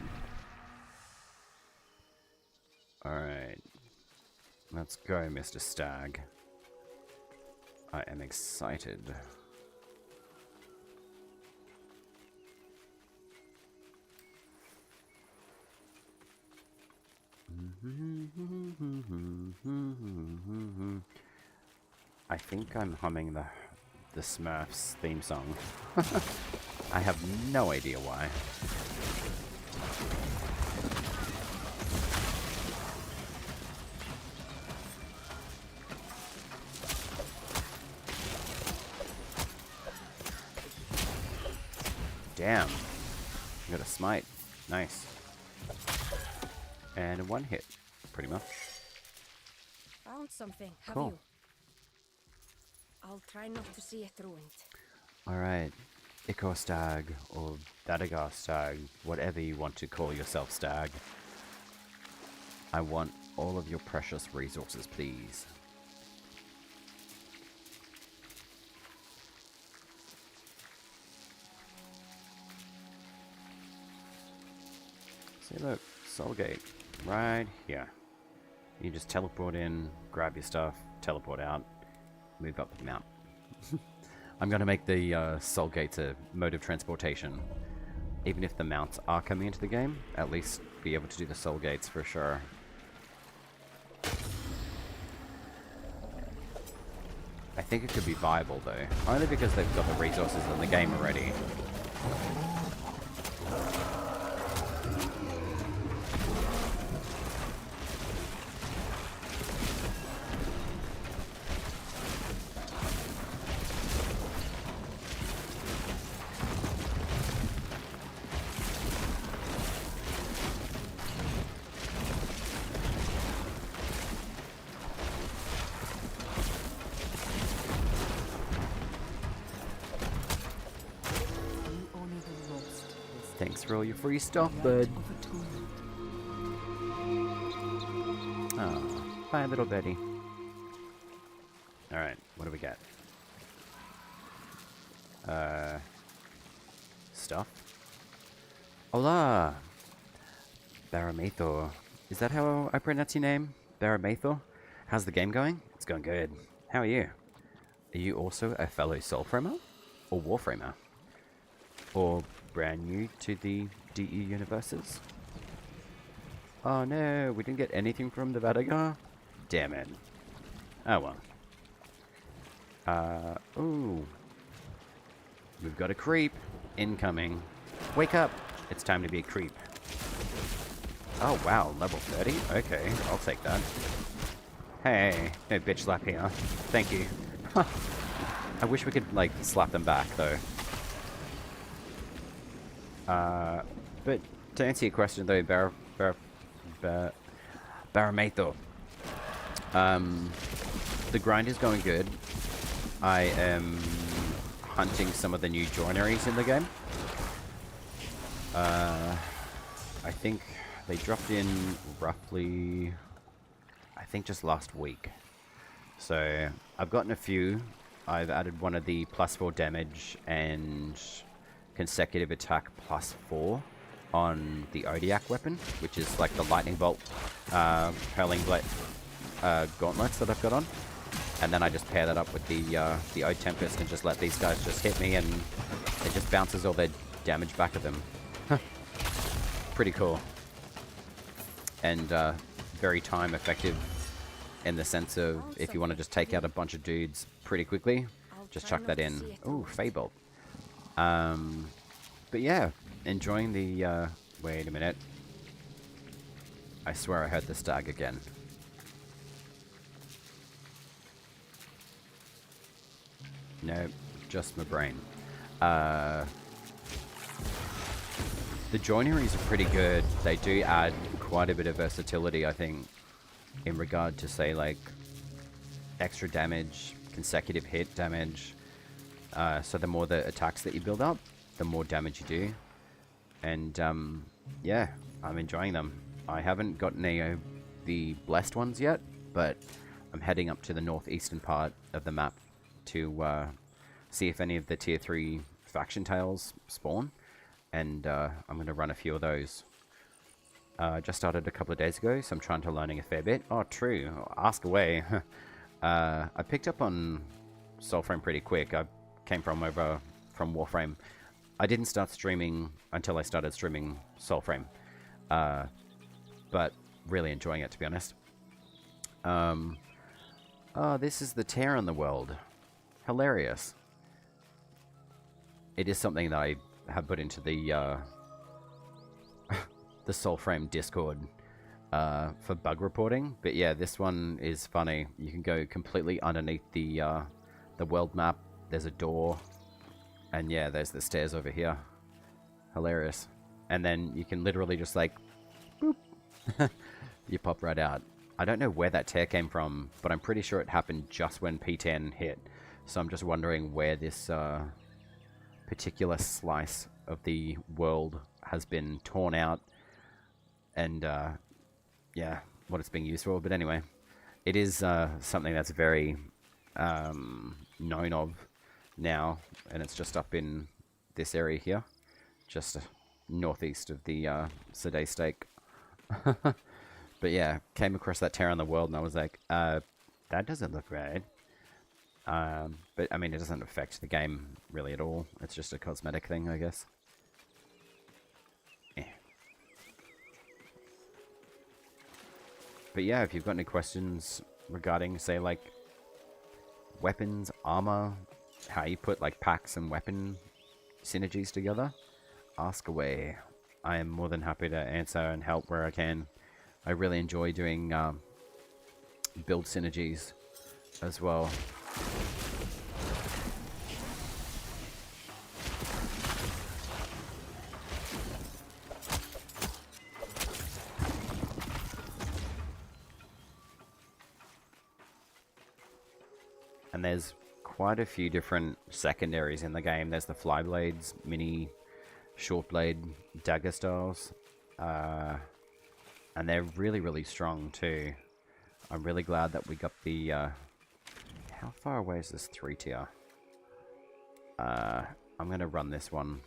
Alright. Let's go, Mr. Stag. I am excited. I think I'm humming the Smurfs theme song. I have no idea why. Damn. You got a smite. Nice. And a one hit, pretty much. Found something, have Cool. you? I'll try not to see it ruined. Alright. Ichor Stag, or Dadagar Stag, whatever you want to call yourself, Stag. I want all of your precious resources, please. See, look, Soulgate, right here. You just teleport in, grab your stuff, teleport out, move up the mount. I'm going to make the Soulgate a mode of transportation. Even if the mounts are coming into the game, at least be able to do the Soulgates for sure. I think it could be viable though, only because they've got the resources in the game already. Thanks for all your free stuff, bud. Oh, bye, little Betty. Alright, what do we get? Stuff? Hola! Baramathor. Is that how I pronounce your name? Baramathor? How's the game going? It's going good. How are you? Are you also a fellow Soulframer? Or Warframer? Or brand new to the DE universes? Oh no, we didn't get anything from the Vadagar? Damn it. Oh well. Ooh. We've got a creep incoming. Wake up! It's time to be a creep. Oh wow, level 30? Okay, I'll take that. Hey, no bitch slap here. Thank you. I wish we could, like, slap them back, though. But to answer your question, though, Baramathor. The grind is going good. I am hunting some of the new joineries in the game. I think they dropped in roughly, I think just last week. So I've gotten a few. I've added one of the +4 damage and consecutive attack +4 on the Odiak weapon, which is like the lightning bolt hurling blade gauntlets that I've got on. And then I just pair that up with the Ode Tempest and just let these guys just hit me, and it just bounces all their damage back at them. Pretty cool. And very time effective in the sense of if you want to just take out a bunch of dudes pretty quickly, just chuck that in. Ooh, Feybolt. But yeah, enjoying the, wait a minute. I swear I heard the stag again. No, just my brain. The joineries are pretty good. They do add quite a bit of versatility, I think, in regard to, say, like, extra damage, consecutive hit damage. So the more the attacks that you build up, the more damage you do. And, yeah, I'm enjoying them. I haven't gotten any of the blessed ones yet, but I'm heading up to the northeastern part of the map to see if any of the tier 3 faction tails spawn. And I'm going to run a few of those. Just started a couple of days ago, so I'm trying to learning a fair bit. Oh, true. Ask away. I picked up on Soulframe pretty quick. I came from Warframe. I didn't start streaming until I started streaming Soulframe. But really enjoying it, to be honest. Oh, this is the tear in the world. Hilarious. It is something that I have put into the the Soulframe Discord for bug reporting. But yeah, this one is funny. You can go completely underneath the world map. There's a door, and yeah, there's the stairs over here. Hilarious. And then you can literally just like, boop, you pop right out. I don't know where that tear came from, but I'm pretty sure it happened just when P10 hit. So I'm just wondering where this particular slice of the world has been torn out and yeah, what it's being used for. But anyway, it is something that's very known of now, and it's just up in this area here, just northeast of the Sade Stake. But yeah, came across that tear on the world and I was like, that doesn't look right. But I mean, it doesn't affect the game really at all. It's just a cosmetic thing, I guess. Eh. But yeah, if you've got any questions regarding, say, like, weapons, armor, how you put, like, packs and weapon synergies together, ask away. I am more than happy to answer and help where I can. I really enjoy doing build synergies as well. And there's quite a few different secondaries in the game. There's the flyblades, mini short blade dagger styles. And they're really, really strong too. I'm really glad that we got the... how far away is this 3 tier? I'm going to run this one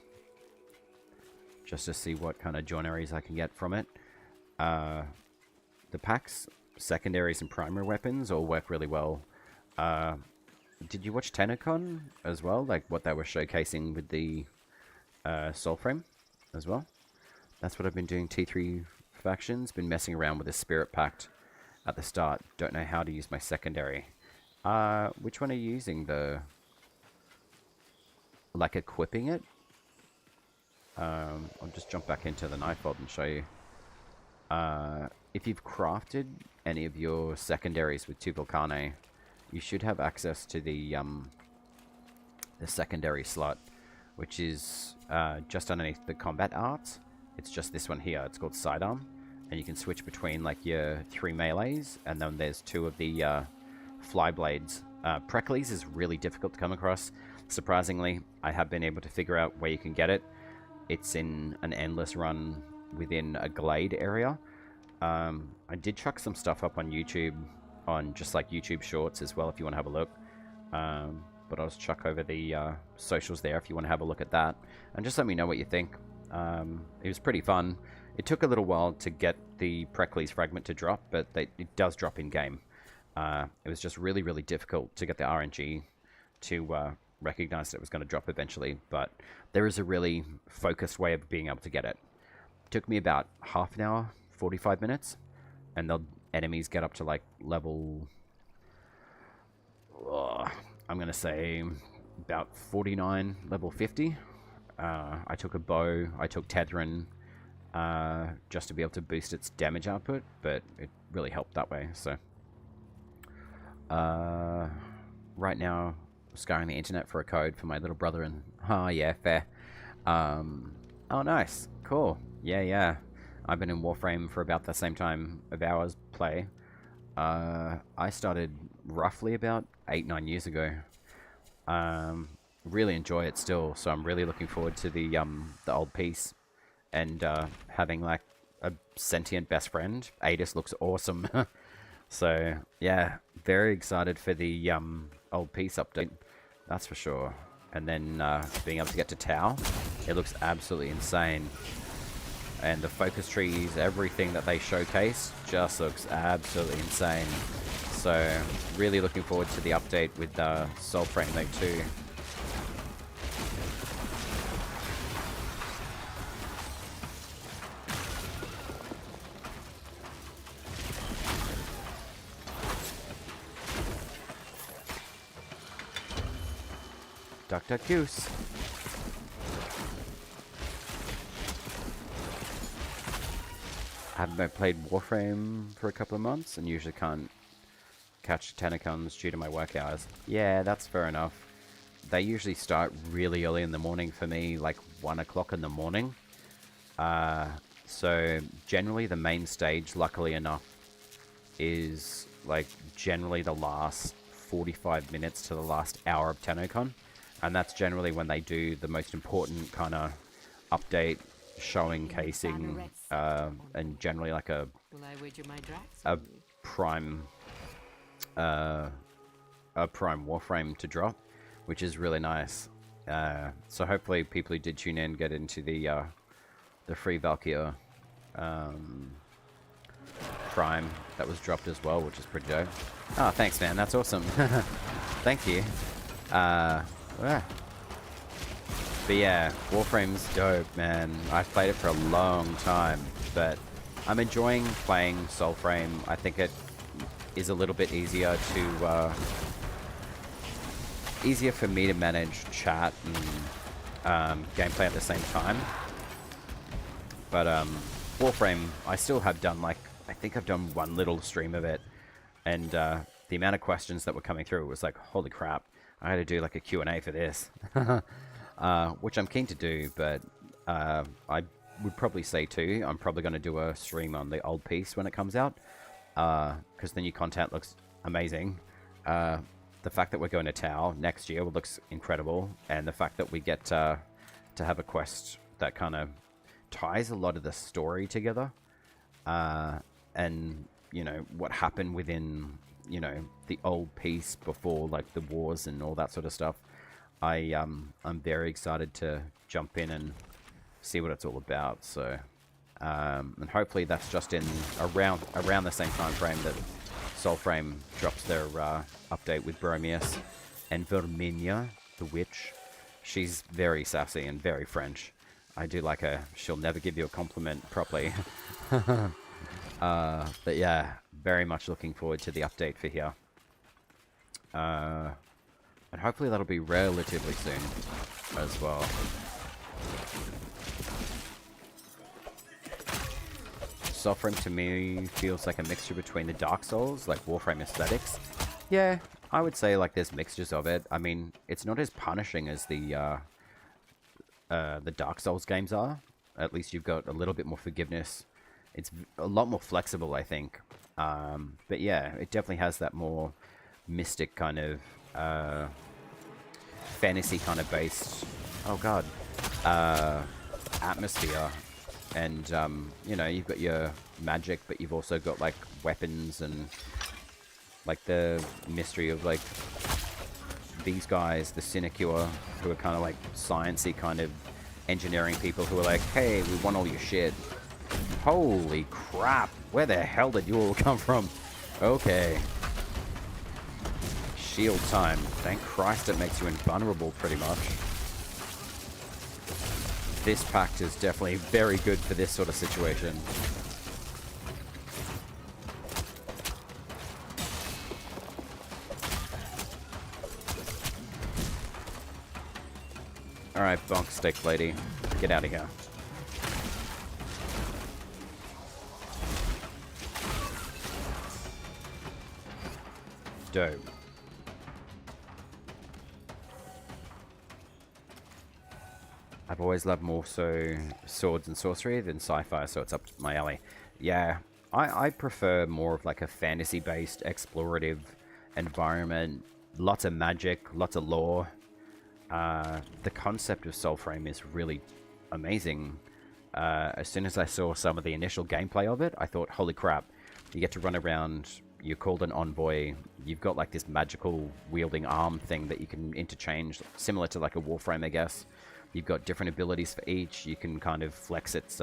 just to see what kind of joineries I can get from it. The packs, secondaries and primary weapons all work really well. Did you watch TennoCon as well? Like what they were showcasing with the Soulframe as well? That's what I've been doing. T3 factions, been messing around with the Spirit Pact at the start. Don't know how to use my secondary. Which one are you using? The... like equipping it? I'll just jump back into the knife vault and show you. If you've crafted any of your secondaries with 2 Volcane, you should have access to the secondary slot, which is just underneath the combat arts. It's just this one here. It's called Sidearm, and you can switch between like your 3 melees, and then there's 2 of the fly blades. Preludes is really difficult to come across. Surprisingly, I have been able to figure out where you can get it. It's in an endless run within a glade area. I did chuck some stuff up on YouTube, on just like YouTube Shorts as well, if you want to have a look. But I'll just chuck over the socials there if you want to have a look at that. And just let me know what you think. It was pretty fun. It took a little while to get the Preludes fragment to drop, but it does drop in game. It was just really, really difficult to get the RNG to recognize that it was going to drop eventually, but there is a really focused way of being able to get it. It took me about half an hour, 45 minutes, and the enemies get up to like level... I'm going to say about 49, level 50. I took a bow, I took Tethrin, just to be able to boost its damage output, but it really helped that way, so... right now, scouring the internet for a code for my little brother, and... oh, yeah, fair. Oh, nice. Cool. Yeah. I've been in Warframe for about the same time of ours play. I started roughly about 8-9 years ago. Really enjoy it still, so I'm really looking forward to the old piece and having like a sentient best friend. Adis looks awesome. So yeah, very excited for the old piece update, that's for sure. And then being able to get to Tau, it looks absolutely insane. And the focus trees, everything that they showcase just looks absolutely insane. So really looking forward to the update with Soulframe Mode 2. Duck Goose. I haven't played Warframe for a couple of months and usually can't catch TennoCons due to my work hours. Yeah, that's fair enough. They usually start really early in the morning for me, like 1 o'clock in the morning. So generally the main stage, luckily enough, is like generally the last 45 minutes to the last hour of TennoCon, and that's generally when they do the most important kind of update, showing, casing, and generally like a prime Warframe to drop, which is really nice. So hopefully people who did tune in get into the free Valkyrie Prime that was dropped as well, which is pretty dope. Oh, thanks, man. That's awesome. Thank you. Yeah. But yeah, Warframe's dope, man. I've played it for a long time, but I'm enjoying playing Soulframe. I think it is a little bit easier to easier for me to manage chat and gameplay at the same time. But Warframe, I still have done like, I think I've done one little stream of it, and the amount of questions that were coming through was like, holy crap, I had to do like a Q&A for this. Which I'm keen to do, but I would probably say too, I'm probably going to do a stream on the old piece when it comes out, because the new content looks amazing. The fact that we're going to Tau next year looks incredible, and the fact that we get to have a quest that kind of ties a lot of the story together, and you know what happened within, you know, the old piece before like the wars and all that sort of stuff. I'm very excited to jump in and see what it's all about. So and hopefully that's just in around the same time frame that Soulframe drops their update with Bromius and Verminia, the witch. She's very sassy and very French. I do like her. She'll never give you a compliment properly. But yeah, very much looking forward to the update for here. And hopefully that'll be relatively soon as well. Soulframe to me feels like a mixture between the Dark Souls, like Warframe aesthetics. Yeah, I would say like there's mixtures of it. I mean, it's not as punishing as the Dark Souls games are. At least you've got a little bit more forgiveness. It's a lot more flexible, I think. But yeah, it definitely has that more mystic kind of fantasy kind of based, oh god, atmosphere. And you know, you've got your magic, but you've also got like weapons and like the mystery of like these guys, the Sinecure, who are kind of like sciencey kind of engineering people who are like, hey, we want all your shit. Holy crap, where the hell did you all come from? Okay. Shield time. Thank Christ it makes you invulnerable pretty much. This pact is definitely very good for this sort of situation. Alright, bonk stick lady. Get out of here. Dope. I've always loved more so swords and sorcery than sci-fi, so it's up my alley. Yeah, I prefer more of like a fantasy-based explorative environment. Lots of magic, lots of lore. The concept of Soulframe is really amazing. As soon as I saw some of the initial gameplay of it, I thought, holy crap, you get to run around, you're called an envoy, you've got like this magical wielding arm thing that you can interchange, similar to like a Warframe, I guess. You've got different abilities for each. You can kind of flex its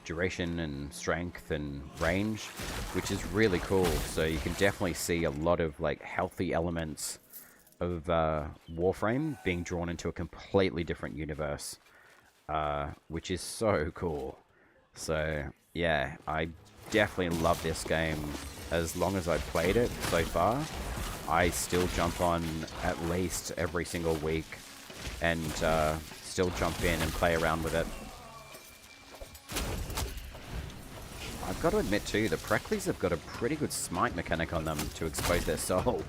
duration and strength and range, which is really cool. So you can definitely see a lot of like healthy elements of Warframe being drawn into a completely different universe, which is so cool. So yeah, I definitely love this game. As long as I've played it so far, I still jump on at least every single week and still jump in and play around with it. I've got to admit too, the Preclies have got a pretty good smite mechanic on them to expose their soul.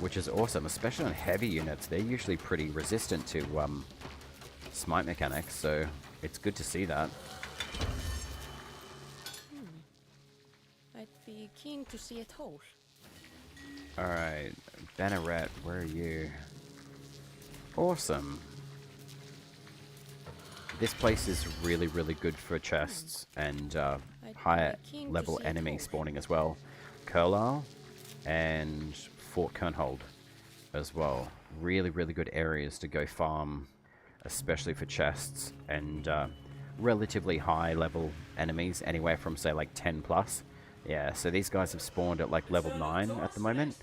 which is awesome, especially on heavy units. They're usually pretty resistant to smite mechanics, so it's good to see that. I'd be keen to see it whole. Alright, Banneret, where are you? Awesome. This place is really, really good for chests and higher level enemy spawning as well. Carlisle and Fort Kernhold as well. Really, really good areas to go farm, especially for chests and relatively high level enemies, anywhere from say like 10 plus. Yeah, so these guys have spawned at like level 9 at the moment,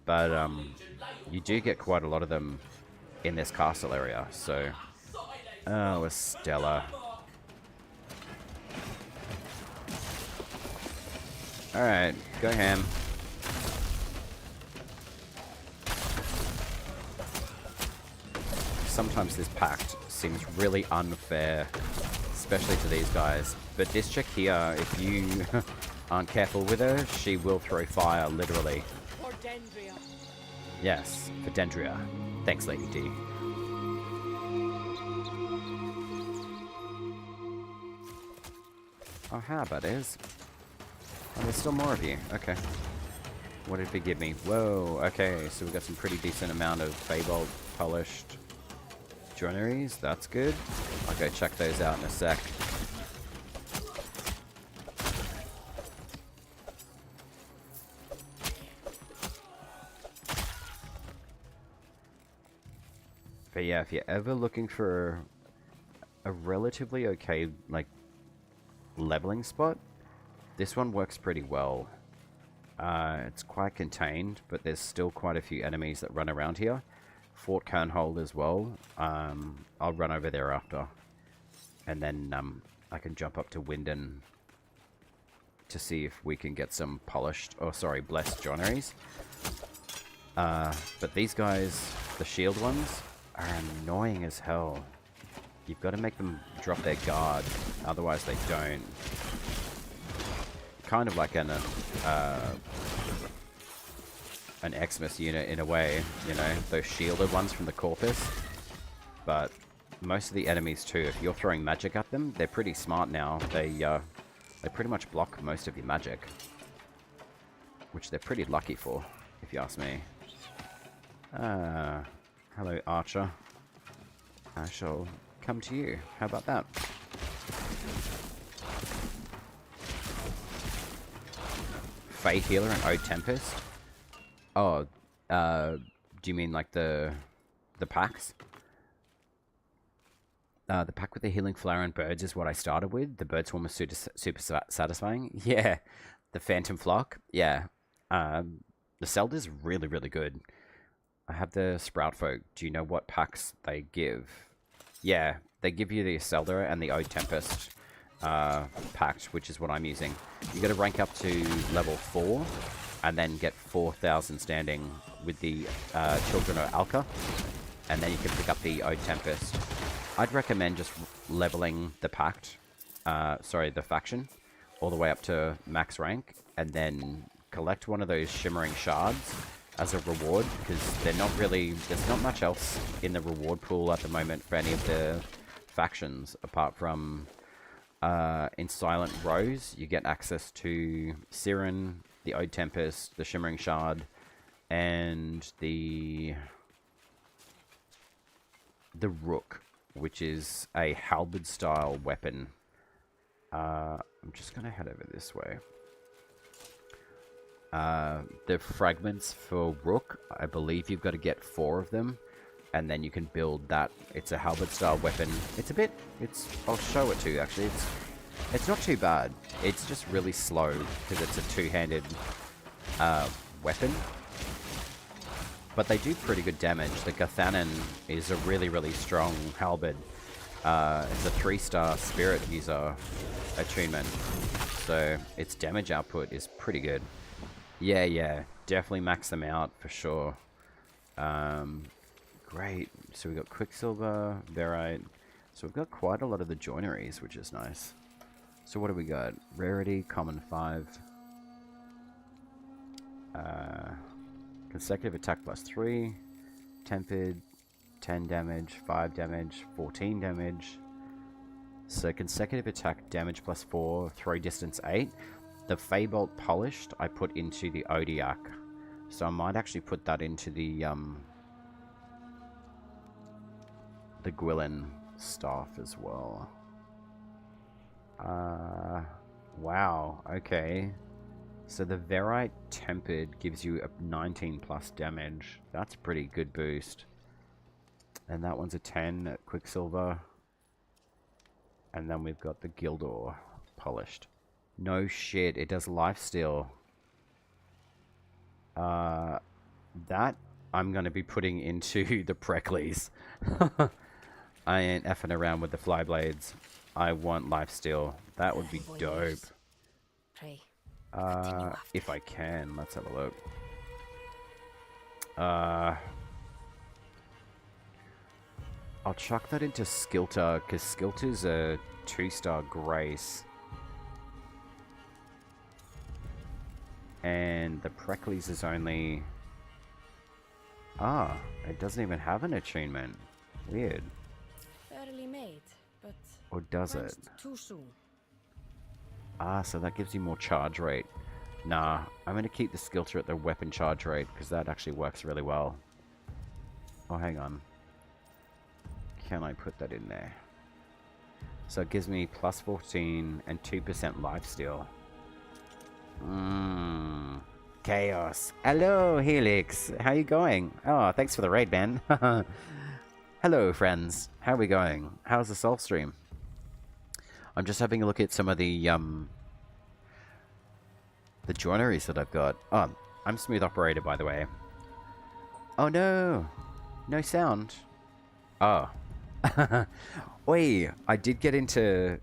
but you do get quite a lot of them in this castle area, so... Oh, Estella. Alright, go ham. Sometimes this pact seems really unfair, especially to these guys, but this chick here, if you aren't careful with her, she will throw fire, literally. For Dendria. Yes, for Dendria. Thanks, Lady D. Oh, how about is? Oh, there's still more of you. Okay. What did it give me? Whoa, okay, so we got some pretty decent amount of Feybolt polished joineries. That's good. I'll go check those out in a sec. But yeah, if you're ever looking for a relatively okay, like, leveling spot, this one works pretty well. It's quite contained, but there's still quite a few enemies that run around here. Fort Kernhold as well. I'll run over there after. And then I can jump up to Winden to see if we can get some polished, oh sorry, blessed joineries. But these guys, the shield ones, are annoying as hell. You've got to make them drop their guard, otherwise they don't. Kind of like an Xmas unit in a way, you know, those shielded ones from the Corpus. But most of the enemies too, if you're throwing magic at them, they're pretty smart now. They pretty much block most of your magic, which they're pretty lucky for, if you ask me. Hello, Archer. I shall come to you. How about that? Fate Healer and Ode Tempest? Oh, do you mean like the packs? The pack with the Healing Flower and Birds is what I started with. The Bird Swarm is super satisfying. Yeah. The Phantom Flock. Yeah. The Zelda is really, really good. I have the Sprout Folk. Do you know what packs they give? Yeah, they give you the Zelda and the Ode Tempest pact, which is what I'm using. You got to rank up to level 4 and then get 4,000 standing with the Children of Alka, and then you can pick up the Ode Tempest. I'd recommend just leveling the pact, the faction, all the way up to max rank, and then collect one of those shimmering shards as a reward, because they're not really, there's not much else in the reward pool at the moment for any of the factions, apart from in Silent Rose, you get access to Siren, the Ode Tempest, the Shimmering Shard, and the Rook, which is a halberd-style weapon. I'm just going to head over this way. The fragments for Rook, I believe you've got to get 4 of them, and then you can build that. It's a halberd-style weapon. I'll show it to you, actually. It's not too bad. It's just really slow, because it's a two-handed weapon. But they do pretty good damage. The Gathanan is a really, really strong halberd. It's a 3-star spirit user attunement, so its damage output is pretty good. Yeah, definitely max them out for sure. Great. So we've got Quicksilver, Verite. So we've got quite a lot of the joineries, which is nice. So what do we got? Rarity, common 5. Consecutive attack plus 3. Tempered, 10 damage, 5 damage, 14 damage. So consecutive attack damage plus 4, throw distance 8. The Feybolt Polished I put into the Odiak. So I might actually put that into the Gwylin staff as well. Wow, okay. So the Verite Tempered gives you a 19 plus damage. That's a pretty good boost. And that one's a 10 at Quicksilver. And then we've got the Gildor Polished. No shit, it does lifesteal. That I'm going to be putting into the Preludes. I ain't effing around with the Flyblades. I want lifesteal. That would be dope. Pray. If I can, let's have a look. I'll chuck that into Skilter, because Skilter's a 2-star Grace. And the Preludes is only... Ah, it doesn't even have an attunement. Weird. Fairly made, but... Or does it? Too soon. Ah, so that gives you more charge rate. Nah, I'm going to keep the Skilter at the weapon charge rate, because that actually works really well. Oh, hang on. Can I put that in there? So it gives me plus 14 and 2% lifesteal. Chaos. Hello, Helix. How you going? Oh, thanks for the raid, man. Hello, friends. How are we going? How's the Soul stream? I'm just having a look at some of the joineries that I've got. Oh, I'm SmoothOpurrator, by the way. Oh, no. No sound. Oh. Oi, I did get into...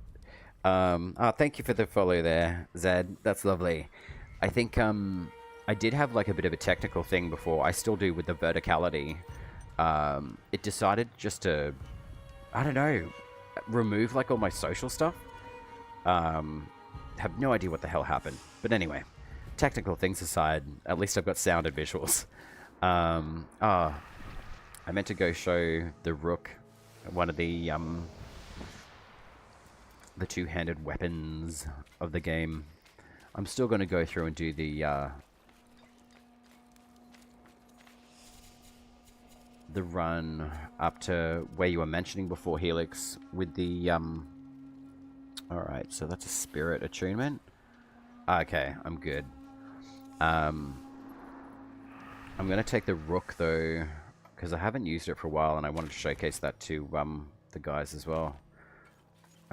oh, thank you for the follow there, Zed. That's lovely. I think I did have like a bit of a technical thing before. I still do with the verticality. It decided just to, I don't know, remove like all my social stuff. Have no idea what the hell happened. But anyway, technical things aside, at least I've got sound and visuals. I meant to go show the Rook one of the two-handed weapons of the game. I'm still going to go through and do the run up to where you were mentioning before, Helix, with the alright, so that's a spirit attunement. Okay, I'm good. I'm going to take the Rook though, because I haven't used it for a while and I wanted to showcase that to the guys as well.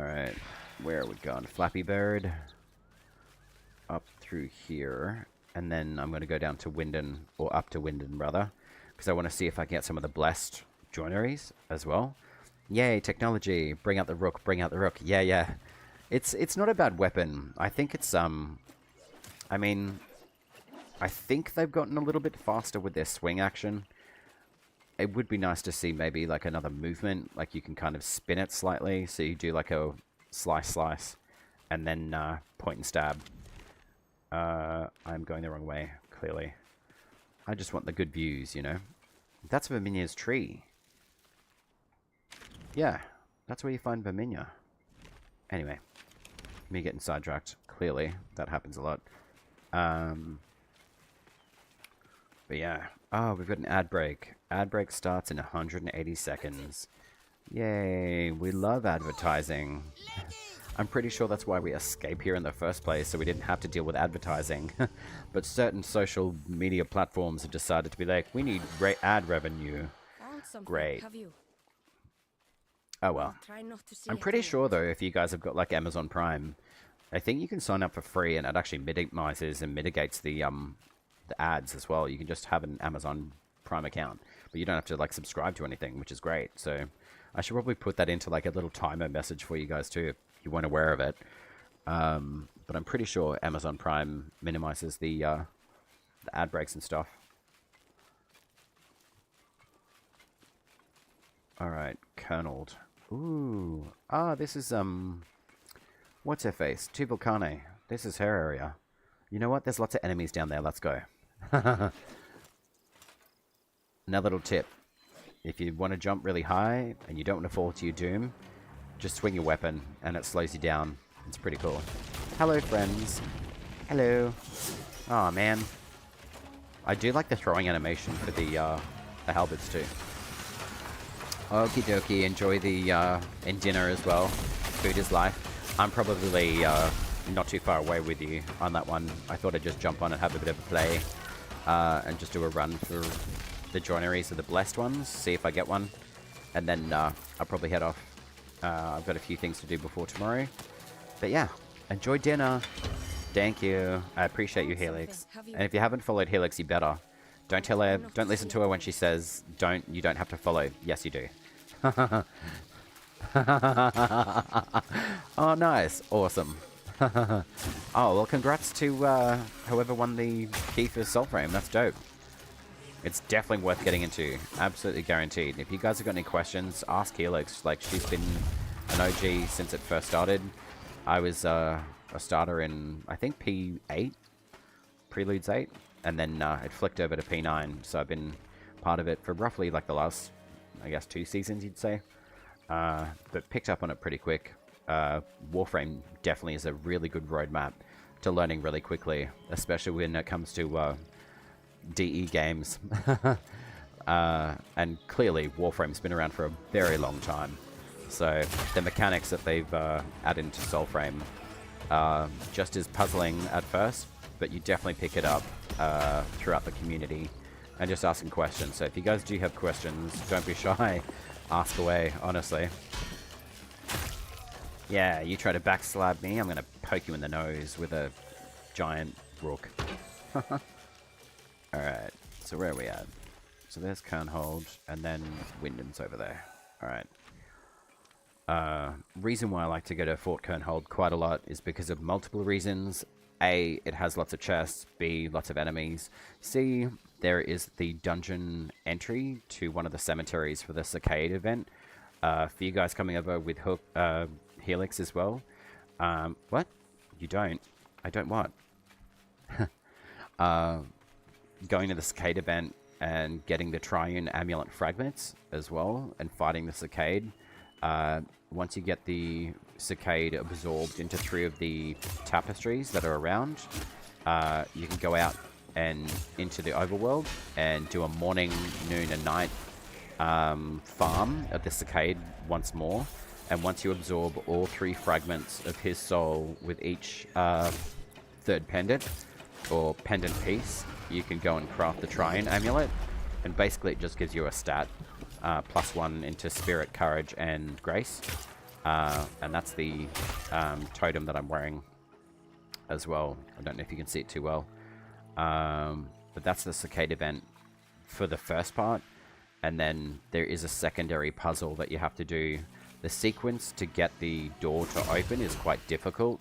Alright, where are we going? Flappy Bird. Up through here. And then I'm going to go down to Winden, or up to Winden rather, because I want to see if I can get some of the blessed joineries as well. Yay, technology. Bring out the Rook, bring out the Rook. Yeah, yeah. It's not a bad weapon. I think it's, I mean, I think they've gotten a little bit faster with their swing action. It would be nice to see maybe like another movement, like you can kind of spin it slightly, so you do like a slice, and then point and stab. I'm going the wrong way, clearly. I just want the good views, you know. That's Verminia's tree. Yeah, that's where you find Verminia. Anyway, me getting sidetracked, clearly. That happens a lot. But yeah. Oh, we've got an ad break. Ad break starts in 180 seconds. Yay, we love advertising. I'm pretty sure that's why we escape here in the first place, so we didn't have to deal with advertising. But certain social media platforms have decided to be like, we need ad revenue. Great. Have you? Oh well. Try not to see I'm pretty sure though, if you guys have got like Amazon Prime, I think you can sign up for free and it actually minimizes and mitigates the ads as well. You can just have an Amazon Prime account, but you don't have to like subscribe to anything, which is great. So I should probably put that into like a little timer message for you guys too, if you weren't aware of it. But I'm pretty sure Amazon Prime minimizes the ad breaks and stuff. All right, kerneled. Ooh, this is what's her face? Tu Vulcane. This is her area. You know what? There's lots of enemies down there. Let's go. another little tip. If you want to jump really high and you don't want to fall to your doom, just swing your weapon and it slows you down. It's pretty cool. Hello, friends. Hello. Oh man. I do like the throwing animation for the halberds too. Okie dokie, enjoy the and dinner as well. Food is life. I'm probably not too far away with you on that one. I thought I'd just jump on and have a bit of a play and just do a run for the joineries of the blessed ones, see if I get one, and then I'll probably head off. I've got a few things to do before tomorrow. But yeah, enjoy dinner. Thank you. I appreciate you, Helix. And if you haven't followed Helix, you better. Don't tell her, don't listen to her when she says, you don't have to follow. Yes, you do. Oh, nice. Awesome. Oh, well, congrats to whoever won the key for Soulframe. That's dope. It's definitely worth getting into. Absolutely guaranteed. If you guys have got any questions, ask Helix. Like, she's been an OG since it first started. I was a starter in, I think, P8, Preludes 8. And then it flicked over to P9, so I've been part of it for roughly like the last, I guess, 2 seasons, you'd say. But picked up on it pretty quick. Warframe definitely is a really good roadmap to learning really quickly, especially when it comes to DE games. And clearly, Warframe's been around for a very long time. So the mechanics that they've added into Soulframe are just as puzzling at first, but you definitely pick it up throughout the community and just asking questions. So if you guys do have questions, don't be shy. Ask away, honestly. Yeah, you try to backslab me, I'm going to poke you in the nose with a giant rook. Alright, so where are we at? So there's Kernhold, and then Wyndham's over there. Alright. Reason why I like to go to Fort Kernhold quite a lot is because of multiple reasons. A, it has lots of chests. B, lots of enemies. C, there is the dungeon entry to one of the cemeteries for the Cicade event. For you guys coming over with Helix as well. What? You don't? I don't what? Going to the Cicade event and getting the Triune Amulet Fragments as well and fighting the Cicade. Once you get the Cicade absorbed into 3 of the tapestries that are around, you can go out and into the overworld and do a morning, noon, and night farm of the Cicade once more. And once you absorb all 3 fragments of his soul with each 3rd pendant, or pendant piece, you can go and craft the Triune Amulet. And basically it just gives you a stat, +1 into Spirit, Courage, and Grace. And that's the totem that I'm wearing as well. I don't know if you can see it too well. But that's the Cicade event for the first part. And then there is a secondary puzzle that you have to do. The sequence to get the door to open is quite difficult,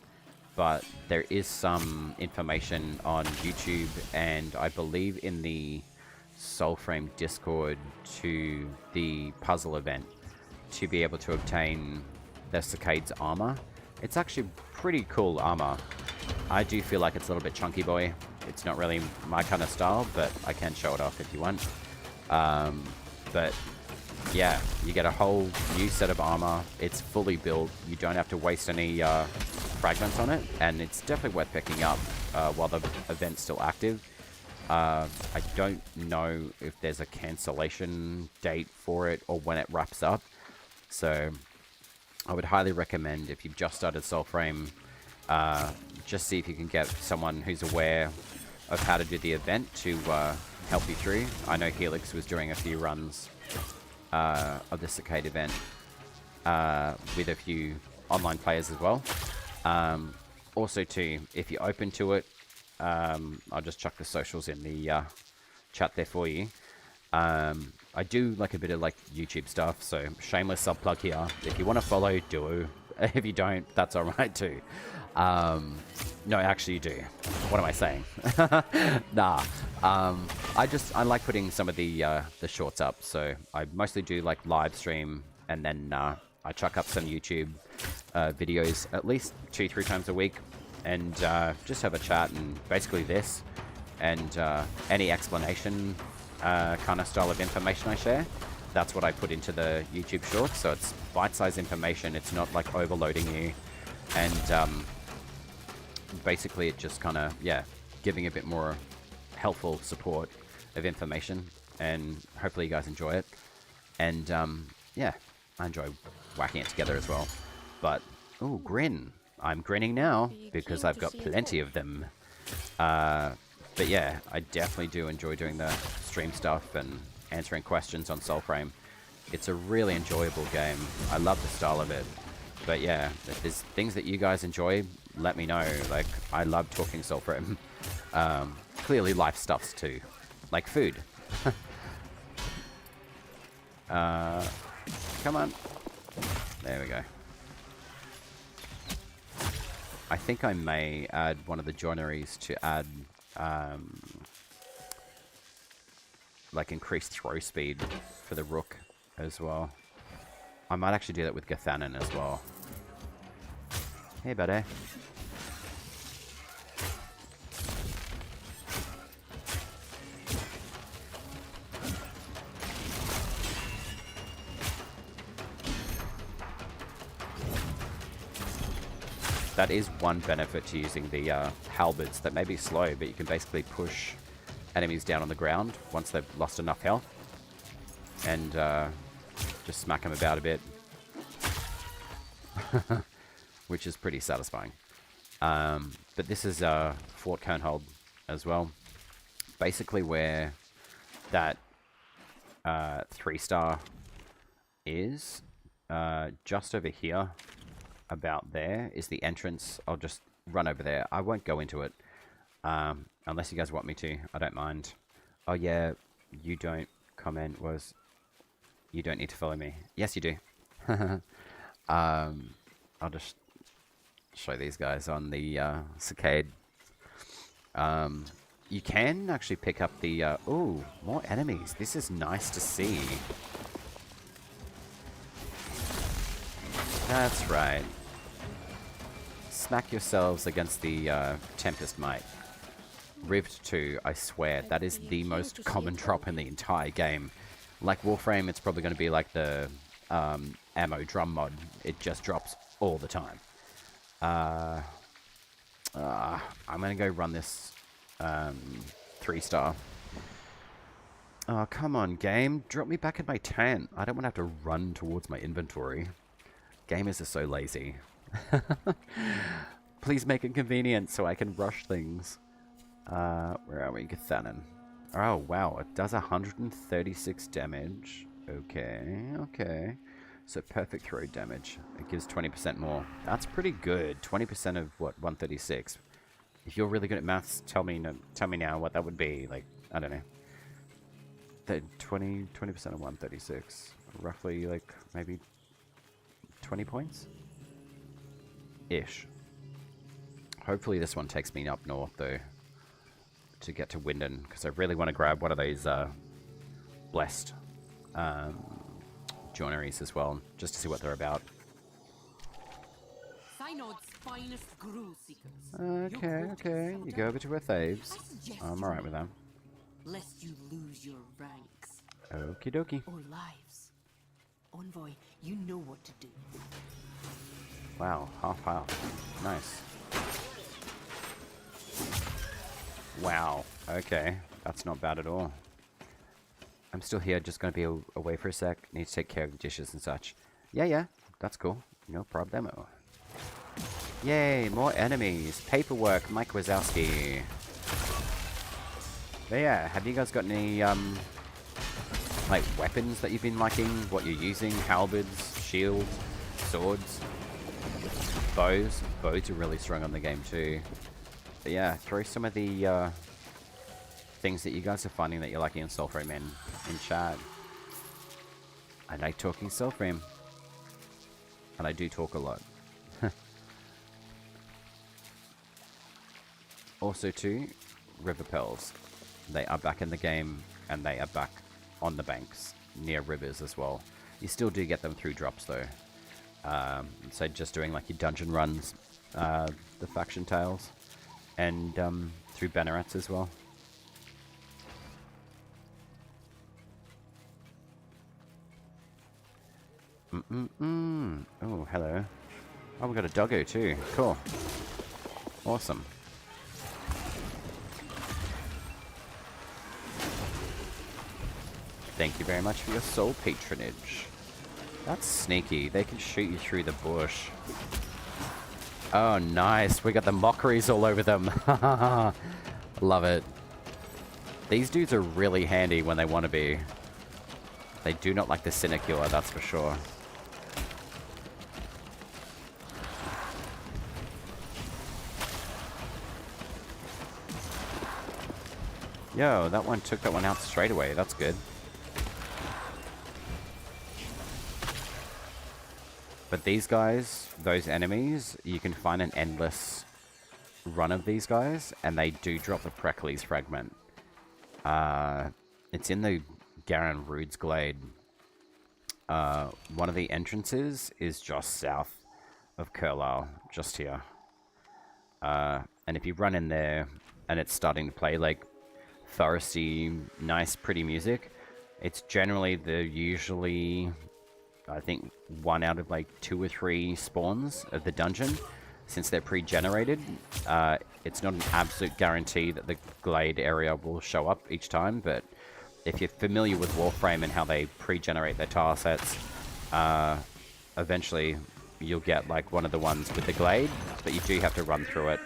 but there is some information on YouTube and I believe in the Soulframe Discord to the puzzle event to be able to obtain the Cicade's armor. It's actually pretty cool armor. I do feel like it's a little bit chunky boy. It's not really my kind of style, but I can show it off if you want. But yeah, you get a whole new set of armor. It's fully built. You don't have to waste any fragments on it, and it's definitely worth picking up while the event's still active. I don't know if there's a cancellation date for it or when it wraps up. So I would highly recommend, if you've just started Soulframe, just see if you can get someone who's aware of how to do the event to help you through. I know Helix was doing a few runs of the Cicade event with a few online players as well. Also too, if you're open to it, I'll just chuck the socials in the chat there for you. I do like a bit of like YouTube stuff, so shameless sub plug here. If you want to follow, do. If you don't, that's alright too. No, actually you do. What am I saying? Nah. I like putting some of the shorts up, so I mostly do like live stream, and then I chuck up some YouTube videos at least 2-3 times a week, and just have a chat and basically this, and any explanation kind of style of information I share. That's what I put into the YouTube shorts. So it's bite-sized information. It's not like overloading you. And basically it just kind of, yeah, giving a bit more helpful support of information. And hopefully you guys enjoy it. And yeah, I enjoy whacking it together as well. But, ooh, grin. I'm grinning now because I've got plenty of them. But yeah, I definitely do enjoy doing the stream stuff and answering questions on Soulframe. It's a really enjoyable game. I love the style of it. But yeah, if there's things that you guys enjoy, let me know. Like, I love talking Soulframe. Clearly life stuffs too. Like food. Come on. There we go. I think I may add one of the joineries to add like increased throw speed for the rook as well. I might actually do that with Gathanan as well. Hey, buddy. That is one benefit to using the halberds that may be slow, but you can basically push enemies down on the ground once they've lost enough health. And just smack them about a bit. Which is pretty satisfying. But this is Fort Kernhold as well. Basically where that 3-star is, just over here. About there is the entrance. I'll just run over there. I won't go into it unless you guys want me to. I don't mind. Oh yeah, you don't comment was you don't need to follow me. Yes, you do. I'll just show these guys on the Cicade. You can actually pick up the ooh, more enemies. This is nice to see. That's right. Smack yourselves against the Tempest Might. Rived 2, I swear, that is the most common drop in the entire game. Like Warframe, it's probably going to be like the ammo drum mod. It just drops all the time. I'm going to go run this 3-star. Oh, come on, game. Drop me back in my tent. I don't want to have to run towards my inventory. Gamers are so lazy. Please make it convenient so I can rush things. Where are we? Gathanan. Oh, wow. It does 136 damage. Okay, okay. So perfect throw damage. It gives 20% more. That's pretty good. 20% of what? 136. If you're really good at maths, tell me now what that would be. Like, I don't know. The 20% of 136. Roughly, like, maybe 20 points? Ish. Hopefully this one takes me up north, though, to get to Winden, because I really want to grab one of those blessed joineries as well, just to see what they're about. Okay, okay. You go over to her faves. I'm alright with that. Lest you lose your ranks. Okie dokie. Or lives. Envoy, you know what to do. Wow, half. Nice. Wow, okay. That's not bad at all. I'm still here, just gonna be away for a sec. Need to take care of the dishes and such. Yeah, that's cool. No problemo. Yay, more enemies. Paperwork, Mike Wazowski. But yeah, have you guys got any, like, weapons that you've been liking? What you're using? Halberds, shields, swords, bows. Bows are really strong on the game too. But yeah, throw some of the things that you guys are finding that you're liking in Soulframe in chat. I like talking Soulframe. And I do talk a lot. Also too, river pearls. They are back in the game, and they are back on the banks, near rivers as well. You still do get them through drops though. So just doing like your dungeon runs, the faction tales, and through bannerets as well. Oh, hello. Oh, we got a doggo too. Cool. Awesome. Thank you very much for your soul patronage. That's sneaky. They can shoot you through the bush. Oh, nice. We got the mockeries all over them. Love it. These dudes are really handy when they want to be. They do not like the Sinecure, that's for sure. Yo, that one took that one out straight away. That's good. But these guys, those enemies, you can find an endless run of these guys, and they do drop the Preludes fragment. It's in the Garen Rude's Glade. One of the entrances is just south of Curlisle, just here. And if you run in there, and it's starting to play like foresty, nice, pretty music, it's generally the usually, I think, 1 out of like 2 or 3 spawns of the dungeon. Since they're pre-generated, it's not an absolute guarantee that the Glade area will show up each time, but if you're familiar with Warframe and how they pre-generate their tile sets, eventually you'll get like one of the ones with the Glade, but you do have to run through it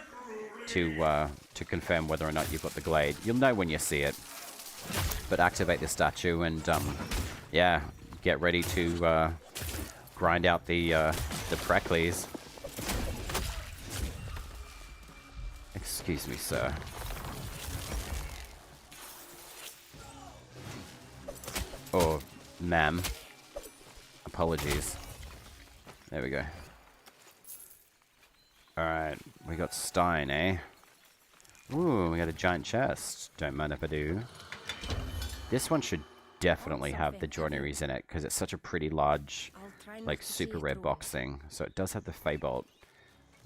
to confirm whether or not you've got the Glade. You'll know when you see it, but activate the statue and yeah, get ready to grind out the Preludes. Excuse me, sir. Or ma'am. Apologies. There we go. Alright, we got Stein, eh? Ooh, we got a giant chest. Don't mind if I do. This one should definitely have the Joineries in it, because it's such a pretty large, like, super rare box thing. So it does have the Feybolt.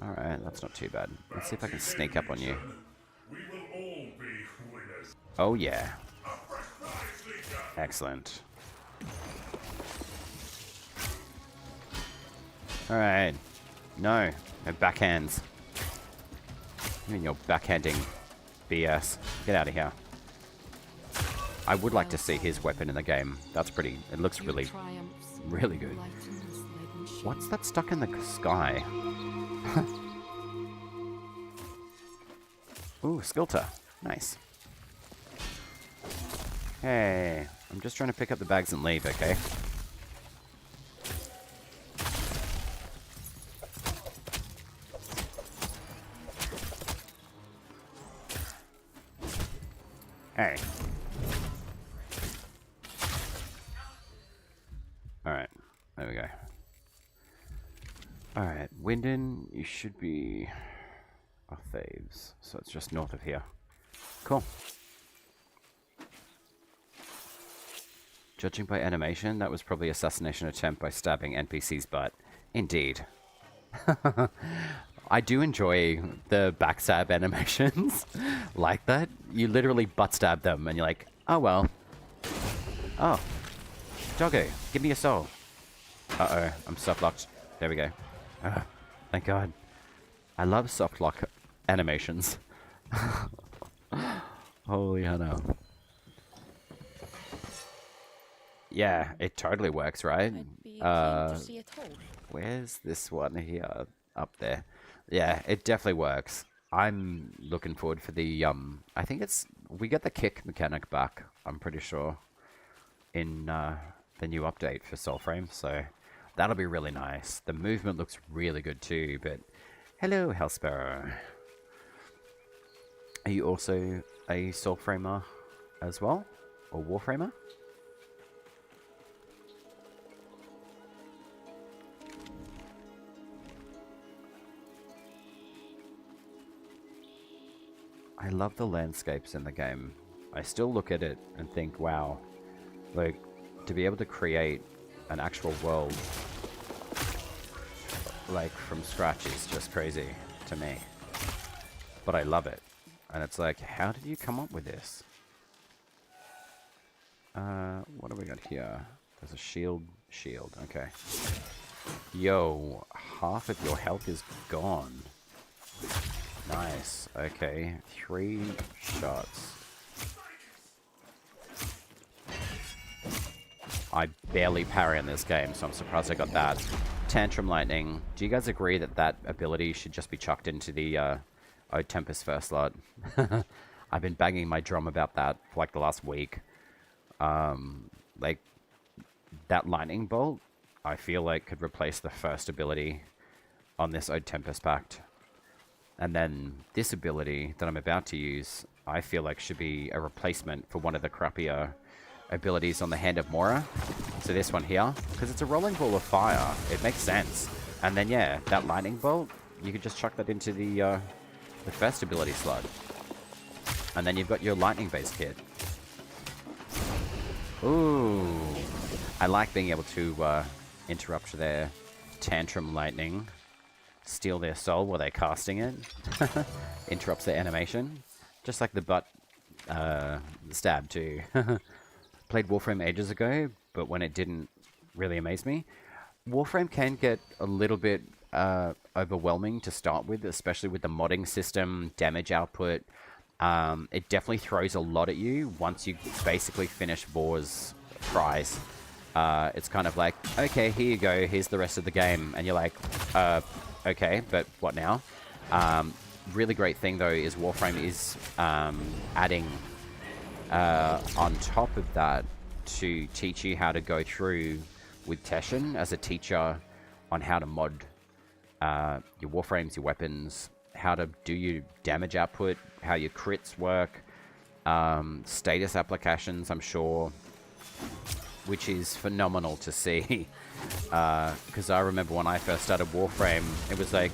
Alright, that's not too bad. Let's see if I can sneak up on you. Oh yeah. Excellent. Alright. No. No backhands. You mean you're backhanding BS. Get out of here. I would like to see his weapon in the game. That's pretty... It looks really, really good. What's that stuck in the sky? Ooh, Skilter. Nice. Hey, I'm just trying to pick up the bags and leave, okay? Hey. Alright, there we go. Alright, Winden, you should be off Thaves, so it's just north of here. Cool. Judging by animation, that was probably assassination attempt by stabbing NPC's butt. Indeed. I do enjoy the backstab animations like that. You literally butt stab them and you're like, oh well. Oh. Doggo, give me your soul. Uh-oh, I'm soft locked. There we go. Thank God. I love soft lock animations. Holy hell no. Yeah, it totally works, right? Where's this one here? Up there. Yeah, it definitely works. I'm looking forward for the, I think it's, we get the kick mechanic back, I'm pretty sure, in the new update for Soulframe, so that'll be really nice. The movement looks really good too, but hello, Hellsparrow. Are you also a Soulframer as well? Or Warframer? I love the landscapes in the game. I still look at it and think, wow, like, to be able to create an actual world, like, from scratch is just crazy to me. But I love it. And it's like, how did you come up with this? What do we got here? There's a shield. Shield. Okay. Yo, half of your health is gone. Nice. Okay. 3 shots. I barely parry in this game, so I'm surprised I got that. Tantrum Lightning. Do you guys agree that that ability should just be chucked into the Ode Tempest first slot? I've been banging my drum about that for like the last week. Like, that Lightning Bolt, I feel like could replace the first ability on this Ode Tempest Pact. And then this ability that I'm about to use, I feel like should be a replacement for one of the crappier abilities on the Hand of Mora. So this one here, because it's a rolling ball of fire, it makes sense. And then yeah, that lightning bolt, you could just chuck that into the first ability slot, and then you've got your lightning based kit. Ooh, I like being able to interrupt their tantrum lightning, steal their soul while they're casting it. Interrupts their animation, just like the butt stab too. Played Warframe ages ago, but when it didn't really amaze me. Warframe can get a little bit overwhelming to start with, especially with the modding system, damage output. It definitely throws a lot at you once you basically finish Vor's prize. It's kind of like, okay, here you go, here's the rest of the game. And you're like, okay, but what now? Really great thing, though, is Warframe is adding on top of that to teach you how to go through with Teshin as a teacher on how to mod your Warframes, your weapons, how to do your damage output, how your crits work, status applications, I'm sure, which is phenomenal to see. Because I remember when I first started Warframe, it was like,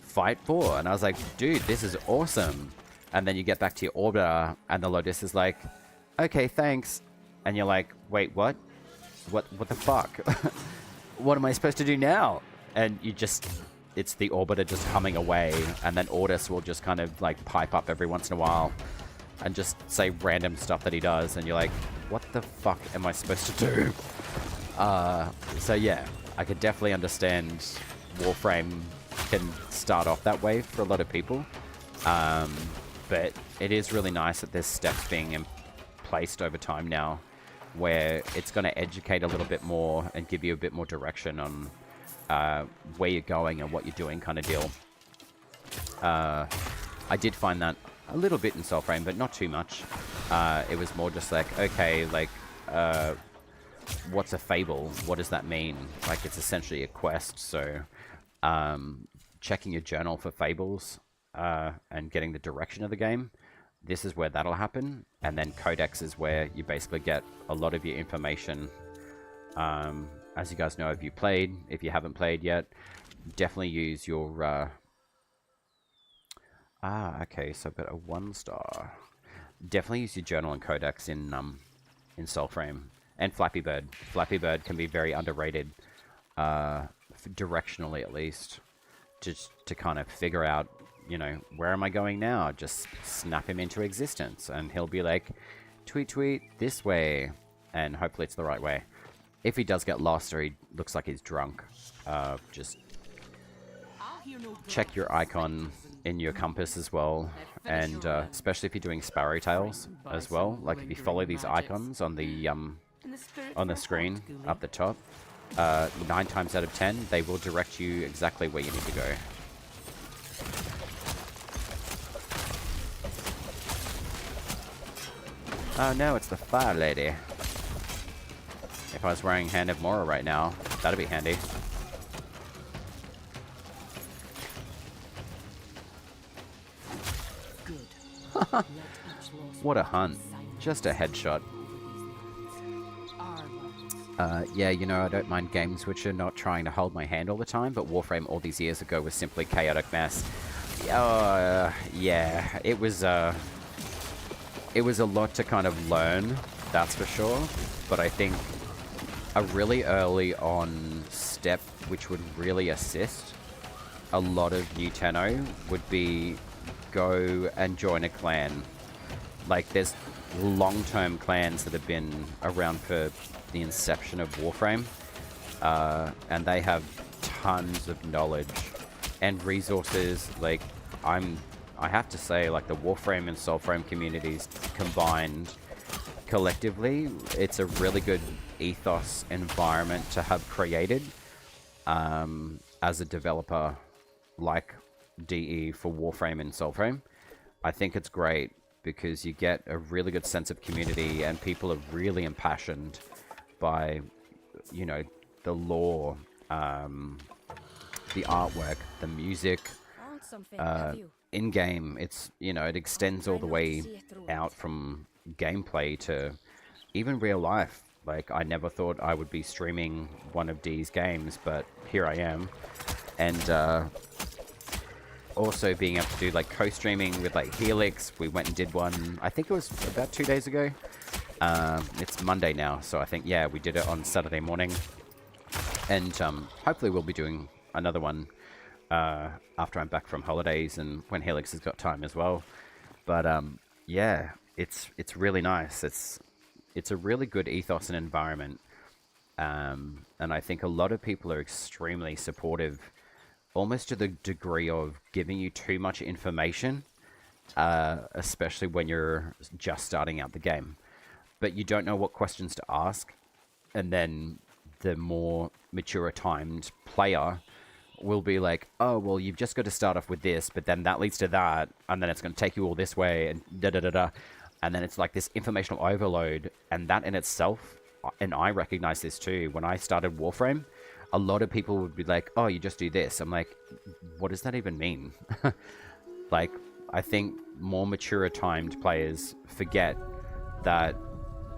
fight for, and I was like, dude, this is awesome. And then you get back to your orbiter, and the Lotus is like, okay, thanks. And you're like, wait, what? What the fuck? What am I supposed to do now? And you just, it's the orbiter just humming away, and then Ortis will just kind of like pipe up every once in a while and just say random stuff that he does, and you're like, what the fuck am I supposed to do? So yeah, I could definitely understand Warframe can start off that way for a lot of people. But it is really nice that there's steps being placed over time now where it's going to educate a little bit more and give you a bit more direction on where you're going and what you're doing kind of deal. I did find that a little bit in Soulframe, but not too much. It was more just like, okay, like, what's a fable? What does that mean? Like, it's essentially a quest, so checking your journal for fables and getting the direction of the game, this is where that'll happen. And then Codex is where you basically get a lot of your information. As you guys know, if you played, if you haven't played yet, definitely use your okay, so I've got a 1-star. Definitely use your journal and Codex in Soulframe. And Flappy Bird. Flappy Bird can be very underrated, directionally at least, just to kind of figure out, you know, where am I going now? Just snap him into existence, and he'll be like, tweet, tweet, this way, and hopefully it's the right way. If he does get lost or he looks like he's drunk, just check your icon in your compass as well, and especially if you're doing sparrow tails as well. Like if you follow these icons on the screen up the top, 9 times out of 10 they will direct you exactly where you need to go. Oh no, it's the fire lady. If I was wearing Hand of Mora right now, that'd be handy. What a hunt. Just a headshot. Yeah, you know, I don't mind games which are not trying to hold my hand all the time, but Warframe all these years ago was simply chaotic mess. Yeah, it was a lot to kind of learn, that's for sure, but I think a really early on step which would really assist a lot of new Tenno would be go and join a clan. Like, there's long-term clans that have been around for the inception of Warframe, and they have tons of knowledge and resources. Like, I have to say, like, the Warframe and Soulframe communities combined collectively, it's a really good ethos environment to have created as a developer like DE for Warframe and Soulframe. I think it's great because you get a really good sense of community and people are really impassioned by, you know, the lore, the artwork, the music, Found something, have you? in-game. It's, you know, it extends all the way out from gameplay to even real life. Like, I never thought I would be streaming one of Dee's games, but here I am. And also being able to do like co-streaming with like Helix. We went and did one, I think it was about 2 days ago. It's Monday now, so I think, yeah, we did it on Saturday morning. And hopefully we'll be doing another one after I'm back from holidays and when Helix has got time as well. But yeah, it's really nice. It's a really good ethos and environment. And I think a lot of people are extremely supportive, almost to the degree of giving you too much information, especially when you're just starting out the game. But you don't know what questions to ask, and then the more mature timed player will be like, oh, well, you've just got to start off with this, but then that leads to that, and then it's going to take you all this way, and da-da-da-da. And then it's like this informational overload, and that in itself, and I recognize this too, when I started Warframe, a lot of people would be like, oh, you just do this. I'm like, what does that even mean? Like, I think more mature timed players forget that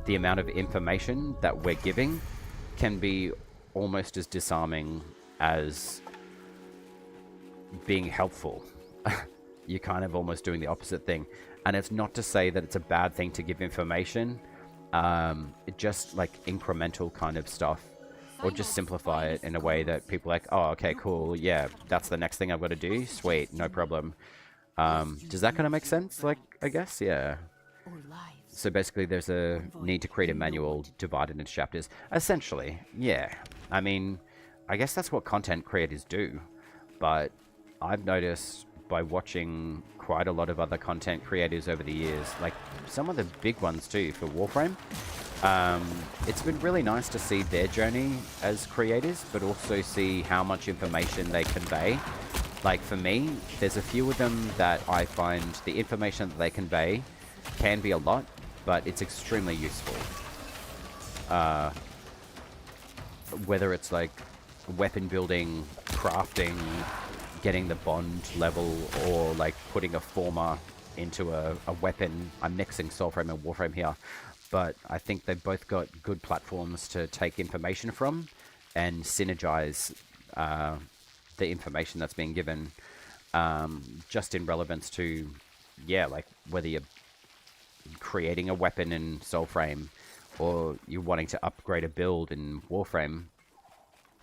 the amount of information that we're giving can be almost as disarming as being helpful. You're kind of almost doing the opposite thing. And it's not to say that it's a bad thing to give information, just like incremental kind of stuff, or just simplify it in a way that people are like, oh, okay, cool, yeah, that's the next thing I've got to do, sweet, no problem. Does that kind of make sense? Like, I guess, yeah. So basically there's a need to create a manual divided into chapters. Essentially, yeah. I mean, I guess that's what content creators do. But I've noticed by watching quite a lot of other content creators over the years, like some of the big ones too for Warframe, it's been really nice to see their journey as creators, but also see how much information they convey. Like for me, there's a few of them that I find the information that they convey can be a lot, but it's extremely useful. Whether it's like weapon building, crafting, getting the bond level, or like putting a former into a weapon. I'm mixing Soulframe and Warframe here, but I think they've both got good platforms to take information from and synergize the information that's being given, just in relevance to, yeah, like whether you're creating a weapon in Soulframe or you're wanting to upgrade a build in Warframe.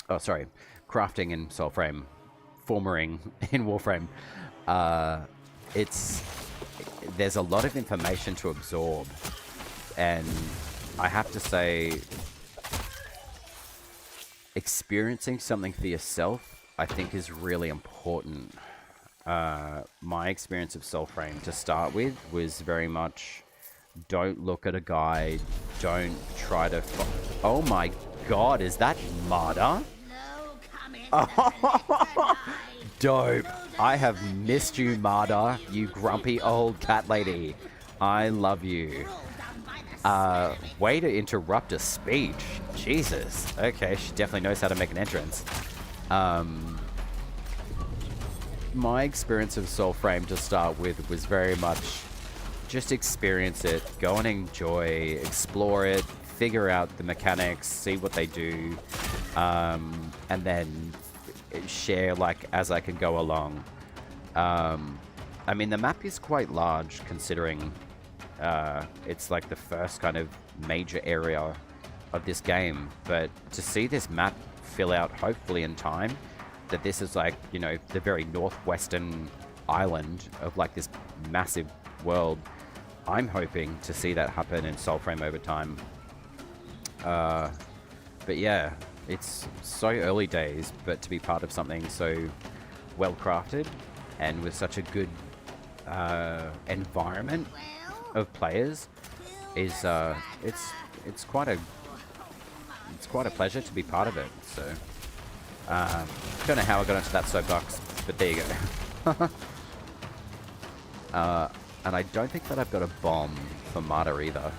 Oh, sorry, crafting in Soulframe, formering in Warframe. There's a lot of information to absorb, and I have to say, experiencing something for yourself, I think, is really important. My experience of Soulframe to start with was very much, don't look at a guide, don't try to... Oh my god, is that Marta? Oh, dope. I have missed you, Marta, you grumpy old cat lady. I love you. Way to interrupt a speech. Jesus. Okay, she definitely knows how to make an entrance. My experience of Soulframe to start with was very much just experience it, go and enjoy, explore it, figure out the mechanics, see what they do, and then share like as I can go along. I mean, the map is quite large considering it's like the first kind of major area of this game, but to see this map fill out hopefully in time, that this is like, you know, the very northwestern island of like this massive world, I'm hoping to see that happen in Soulframe over time. But yeah, it's so early days, but to be part of something so well crafted and with such a good environment of players is it's quite a pleasure to be part of it. So don't know how I got into that soapbox, but there you go. And I don't think that I've got a bomb for Martyr either.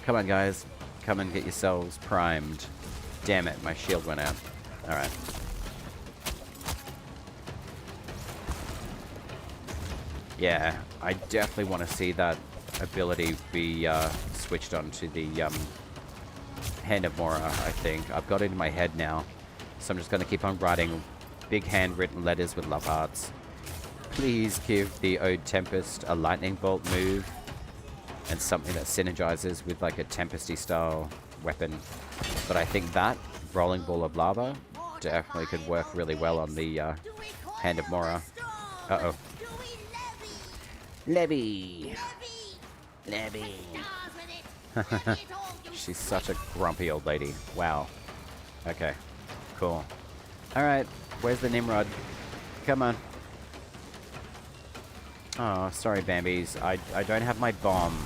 Come on, guys. Come and get yourselves primed. Damn it, my shield went out. Alright. Yeah, I definitely want to see that ability be switched on to the Hand of Mora, I think. I've got it in my head now. So I'm just going to keep on writing big handwritten letters with love hearts. Please give the Ode Tempest a lightning bolt move and something that synergizes with like a Tempesty style weapon. But I think that rolling ball of lava definitely could work really well on the Hand of Mora. Uh-oh. Levy! Levy! She's such a grumpy old lady. Wow. Okay. Cool. Alright. Where's the Nimrod? Come on. Oh, sorry, Bambies. I don't have my bomb,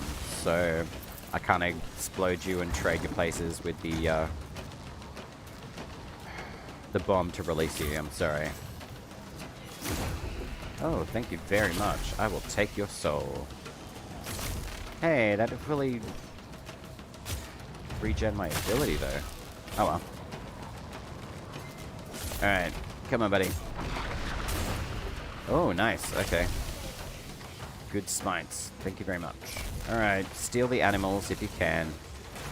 so I can't explode you and trade your places with the bomb to release you. I'm sorry. Oh, thank you very much. I will take your soul. Hey, that really regen my ability, though. Oh, well. Alright. Come on, buddy. Oh, nice. Okay. Good smites. Thank you very much. Alright, steal the animals if you can.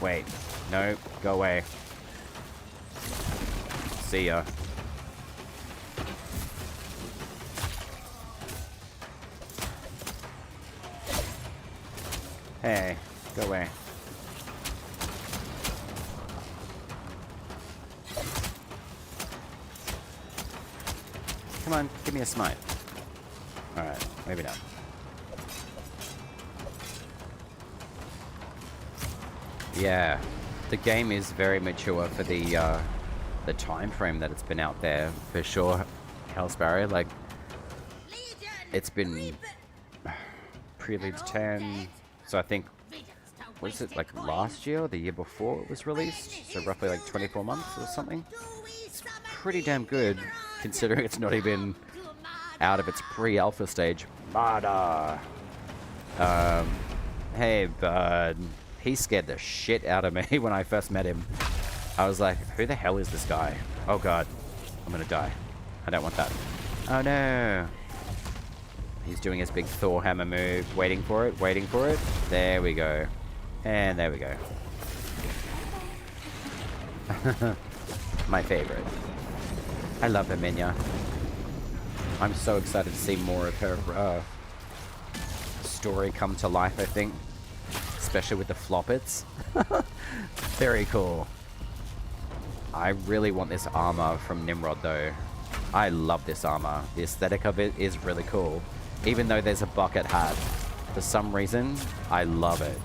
Wait. No, go away. See ya. Hey, go away. Come on, give me a smite. Alright, maybe not. Yeah, the game is very mature for the time frame that it's been out there, for sure. Hellsparrow, like, it's been Preludes 10, so I think, what is it, like last year or the year before it was released? So roughly like 24 months or something? It's pretty damn good, considering it's not even out of its pre-alpha stage. Mada! Hey, bud. He scared the shit out of me when I first met him. I was like, who the hell is this guy? Oh god, I'm gonna die. I don't want that. Oh no. He's doing his big Thor hammer move. Waiting for it, waiting for it. There we go. And there we go. My favorite. I love Herminia. I'm so excited to see more of her story come to life, I think. Especially with the Floppets. Very cool. I really want this armor from Nimrod though. I love this armor. The aesthetic of it is really cool. Even though there's a bucket hat, for some reason, I love it.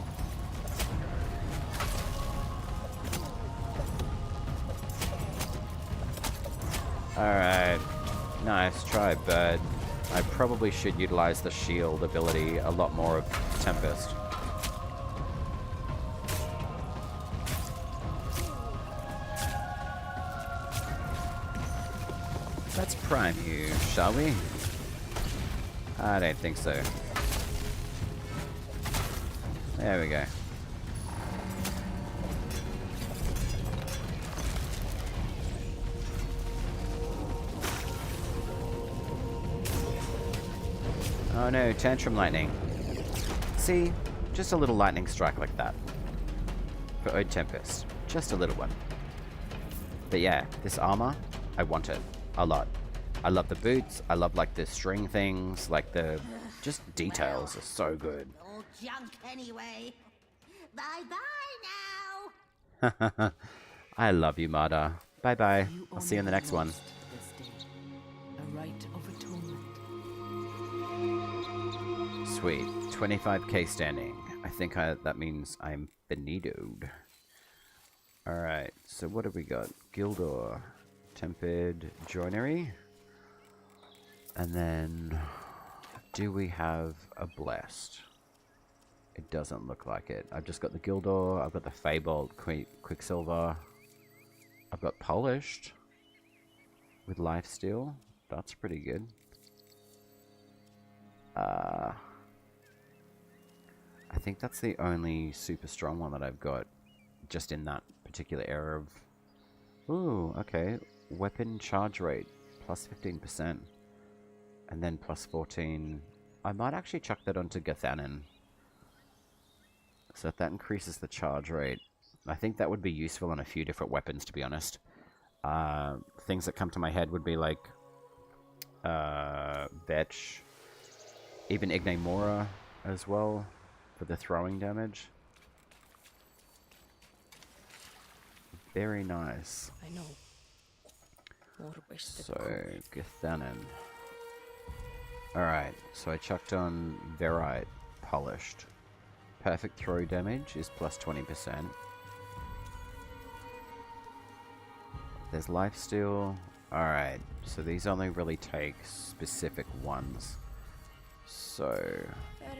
Alright. Nice try, bud. I probably should utilize the shield ability a lot more of Tempest. Let's prime you, shall we? I don't think so. There we go. Oh no, Tantrum Lightning. See? Just a little lightning strike like that. For Ode Tempest. Just a little one. But yeah, this armor, I want it. A lot. I love the boots. I love like the string things, like the just details are so good. All junk anyway. Bye bye now. I love you, Mada. Bye bye. I'll see you in the next one. A rite of atonement. Sweet. 25k standing. I think that means I'm finitoed. Alright, so what have we got? Gildor, Tempered Joinery. And then, do we have a Blessed? It doesn't look like it. I've just got the Gildor, I've got the Feybolt Quicksilver. I've got Polished with Lifesteal. That's pretty good. I think that's the only super strong one that I've got just in that particular area of... Ooh, okay. Weapon charge rate, plus 15%. And then plus 14. I might actually chuck that onto Gathanan. So that increases the charge rate. I think that would be useful on a few different weapons, to be honest. Things that come to my head would be like... Vetch. Even Ignamora as well, for the throwing damage. Very nice. I know. More wasted So, coal. Gathanan. Alright, so I chucked on Verite Polished. Perfect throw damage is plus 20%. There's Lifesteal. Alright, so these only really take specific ones. So,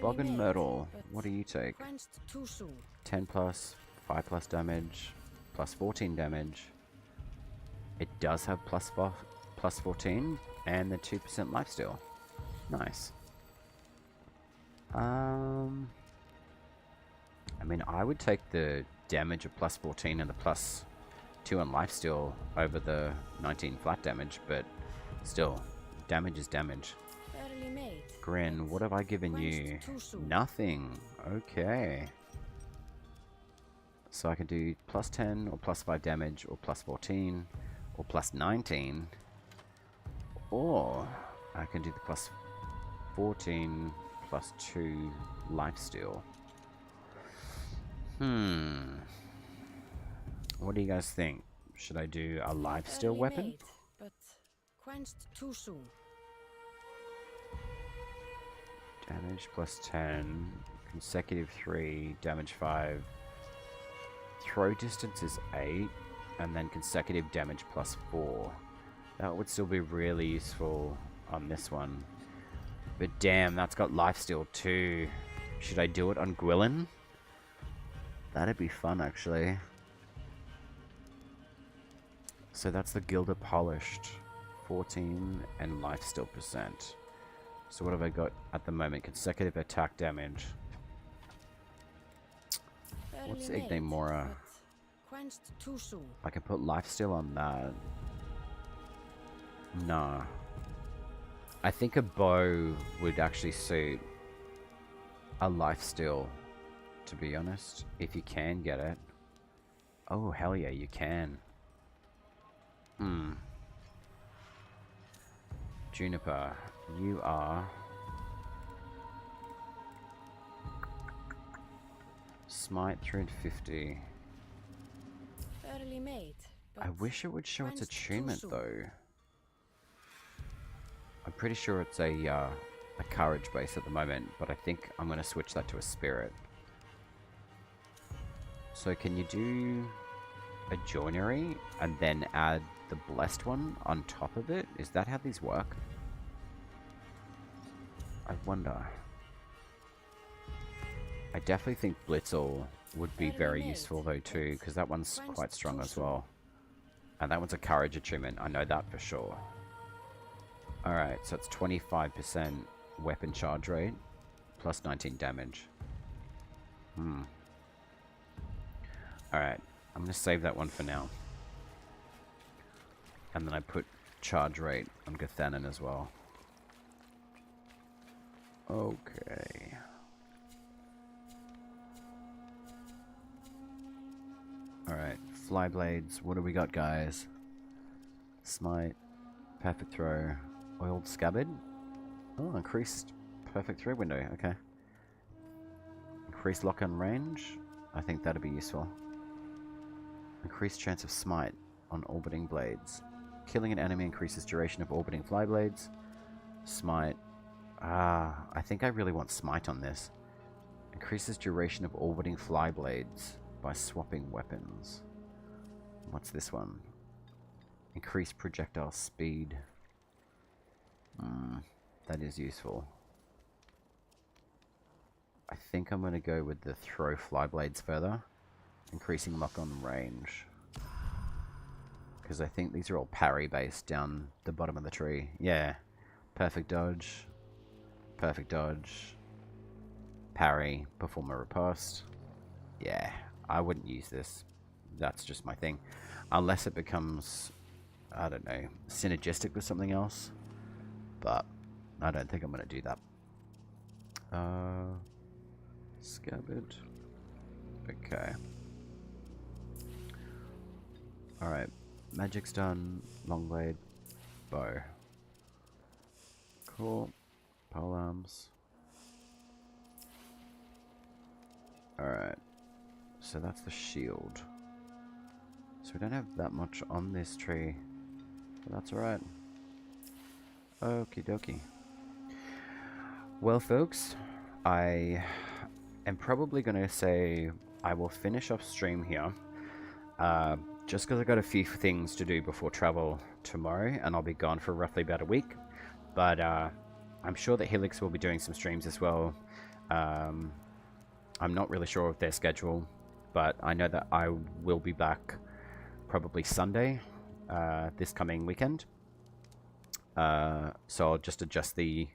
Bog and Myrtle, what do you take? Quenched too soon. 10 plus, 5 plus damage, plus 14 damage. It does have plus 14 and the 2% lifesteal. Nice. I mean, I would take the damage of plus 14 and the plus 2 on lifesteal over the 19 flat damage, but still, damage is damage. Barely made. Grin, what have I given you? Nothing. Okay. So I can do plus 10 or plus 5 damage or plus 14 or plus 19. Or I can do the plus 14 plus 2 lifesteal. What do you guys think? Should I do a lifesteal weapon? Made, but quenched too soon. Damage plus 10, consecutive 3, damage 5. Throw distance is 8, and then consecutive damage plus 4. That would still be really useful on this one. But damn, that's got lifesteal too. Should I do it on Gwillin? That'd be fun, actually. So that's the Gilder Polished. 14 and lifesteal percent. So what have I got at the moment? Consecutive attack damage. What's Ignamora? Quenched too soon. I can put lifesteal on that. Nah. I think a bow would actually suit a lifesteal, to be honest. If you can get it. Oh, hell yeah, you can. Juniper, you are... Smite 350. Barely made. I wish it would show its attunement though. I'm pretty sure it's a courage base at the moment, but I think I'm going to switch that to a spirit. So can you do a joinery and then add the blessed one on top of it? Is that how these work? I wonder. I definitely think Blitzel would be very useful though too, because that one's quite strong as well. And that one's a courage achievement, I know that for sure. Alright, so it's 25% weapon charge rate, plus 19 damage. Alright, I'm going to save that one for now. And then I put charge rate on Gathanan as well. Okay. Alright, Flyblades, what do we got, guys? Smite, perfect throw, oiled scabbard. Oh, increased perfect throw window, okay. Increased lock-on range, I think that'd be useful. Increased chance of smite on orbiting blades. Killing an enemy increases duration of orbiting flyblades. Smite. I think I really want smite on this. Increases duration of orbiting flyblades by swapping weapons. What's this one? Increase projectile speed. That is useful. I think I'm going to go with the throw fly blades further. Increasing lock-on range. Because I think these are all parry based down the bottom of the tree. Yeah. Perfect dodge. Perfect dodge. Parry. Perform a riposte. Yeah. I wouldn't use this. That's just my thing. Unless it becomes, I don't know, synergistic with something else. But I don't think I'm going to do that. Scabbard. Okay. Alright. Magic's done. Long blade. Bow. Cool. Pole arms. Alright. So that's the shield. So we don't have that much on this tree. But that's alright. Okie dokie. Well, folks, I am probably going to say I will finish off stream here. Just because I got a few things to do before travel tomorrow, and I'll be gone for roughly about a week. But I'm sure that Helix will be doing some streams as well. I'm not really sure of their schedule, but I know that I will be back probably Sunday this coming weekend. So I'll just adjust the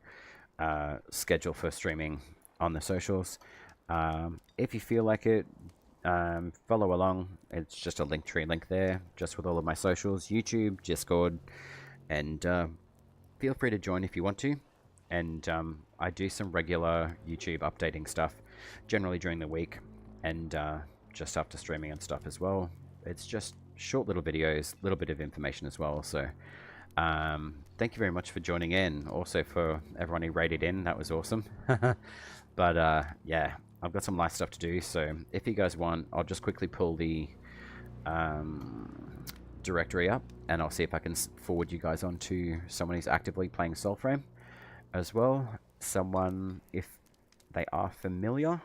schedule for streaming on the socials. If you feel like it, follow along. It's just a Linktree link there, just with all of my socials, YouTube, Discord, and feel free to join if you want to. And I do some regular YouTube updating stuff, generally during the week, and just after streaming and stuff as well. It's just short little videos, little bit of information as well. So thank you very much for joining in. Also for everyone who rated in, that was awesome. But yeah, I've got some live stuff to do, so if you guys want, I'll just quickly pull the directory up, and I'll see if I can forward you guys on to someone who's actively playing Soulframe as well. Someone, if they are familiar,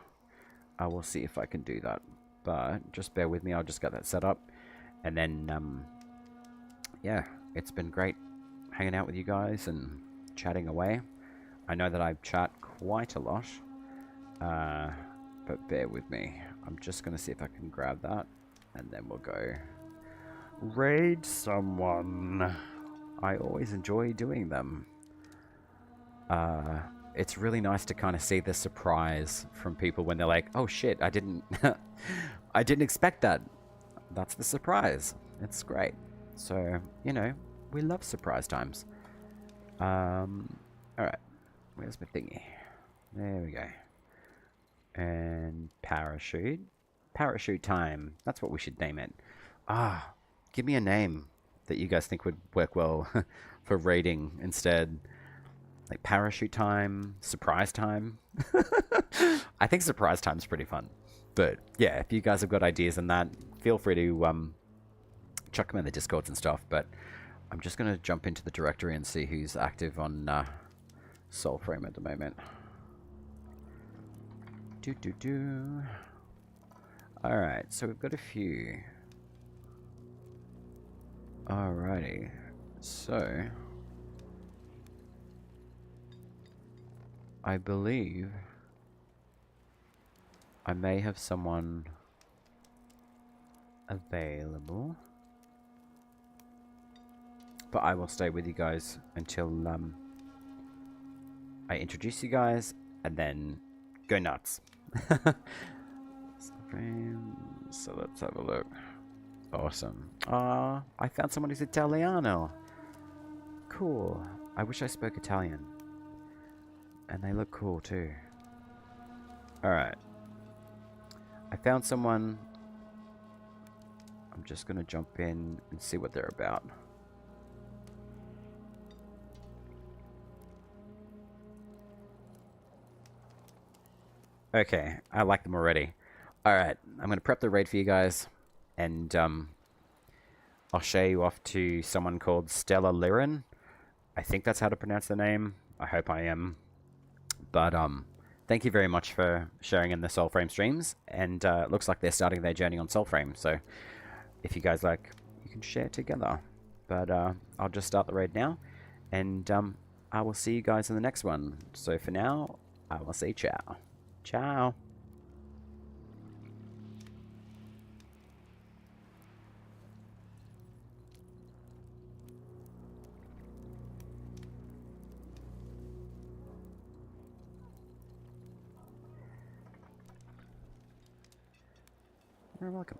I will see if I can do that. But just bear with me, I'll just get that set up. And then, yeah, it's been great hanging out with you guys and chatting away. I know that I chat quite a lot. But bear with me. I'm just going to see if I can grab that, and then we'll go raid someone. I always enjoy doing them. It's really nice to kind of see the surprise from people when they're like, oh shit, I didn't I didn't expect that. That's the surprise. It's great. So, you know, we love surprise times. Alright. Where's my thingy? There we go. And parachute. Parachute time. That's what we should name it. Ah, give me a name that you guys think would work well for raiding instead. Like parachute time, surprise time. I think surprise time's pretty fun. But yeah, if you guys have got ideas on that, feel free to chuck them in the Discords and stuff. But I'm just going to jump into the directory and see who's active on Soulframe at the moment. Alright, so we've got a few. Alrighty, so I believe I may have someone available, but I will stay with you guys until I introduce you guys and then go nuts. So let's have a look. Awesome. Ah, I found someone who's Italiano. Cool. I wish I spoke Italian. And they look cool too. Alright. I found someone. I'm just gonna jump in and see what they're about. Okay, I like them already. Alright, I'm going to prep the raid for you guys, and I'll show you off to someone called Stella Lirin. I think that's how to pronounce the name. I hope I am. But thank you very much for sharing in the Soulframe streams, and it looks like they're starting their journey on Soulframe, so if you guys like you can share together. But I'll just start the raid now, and I will see you guys in the next one. So for now, I will say ciao. Ciao. You're welcome.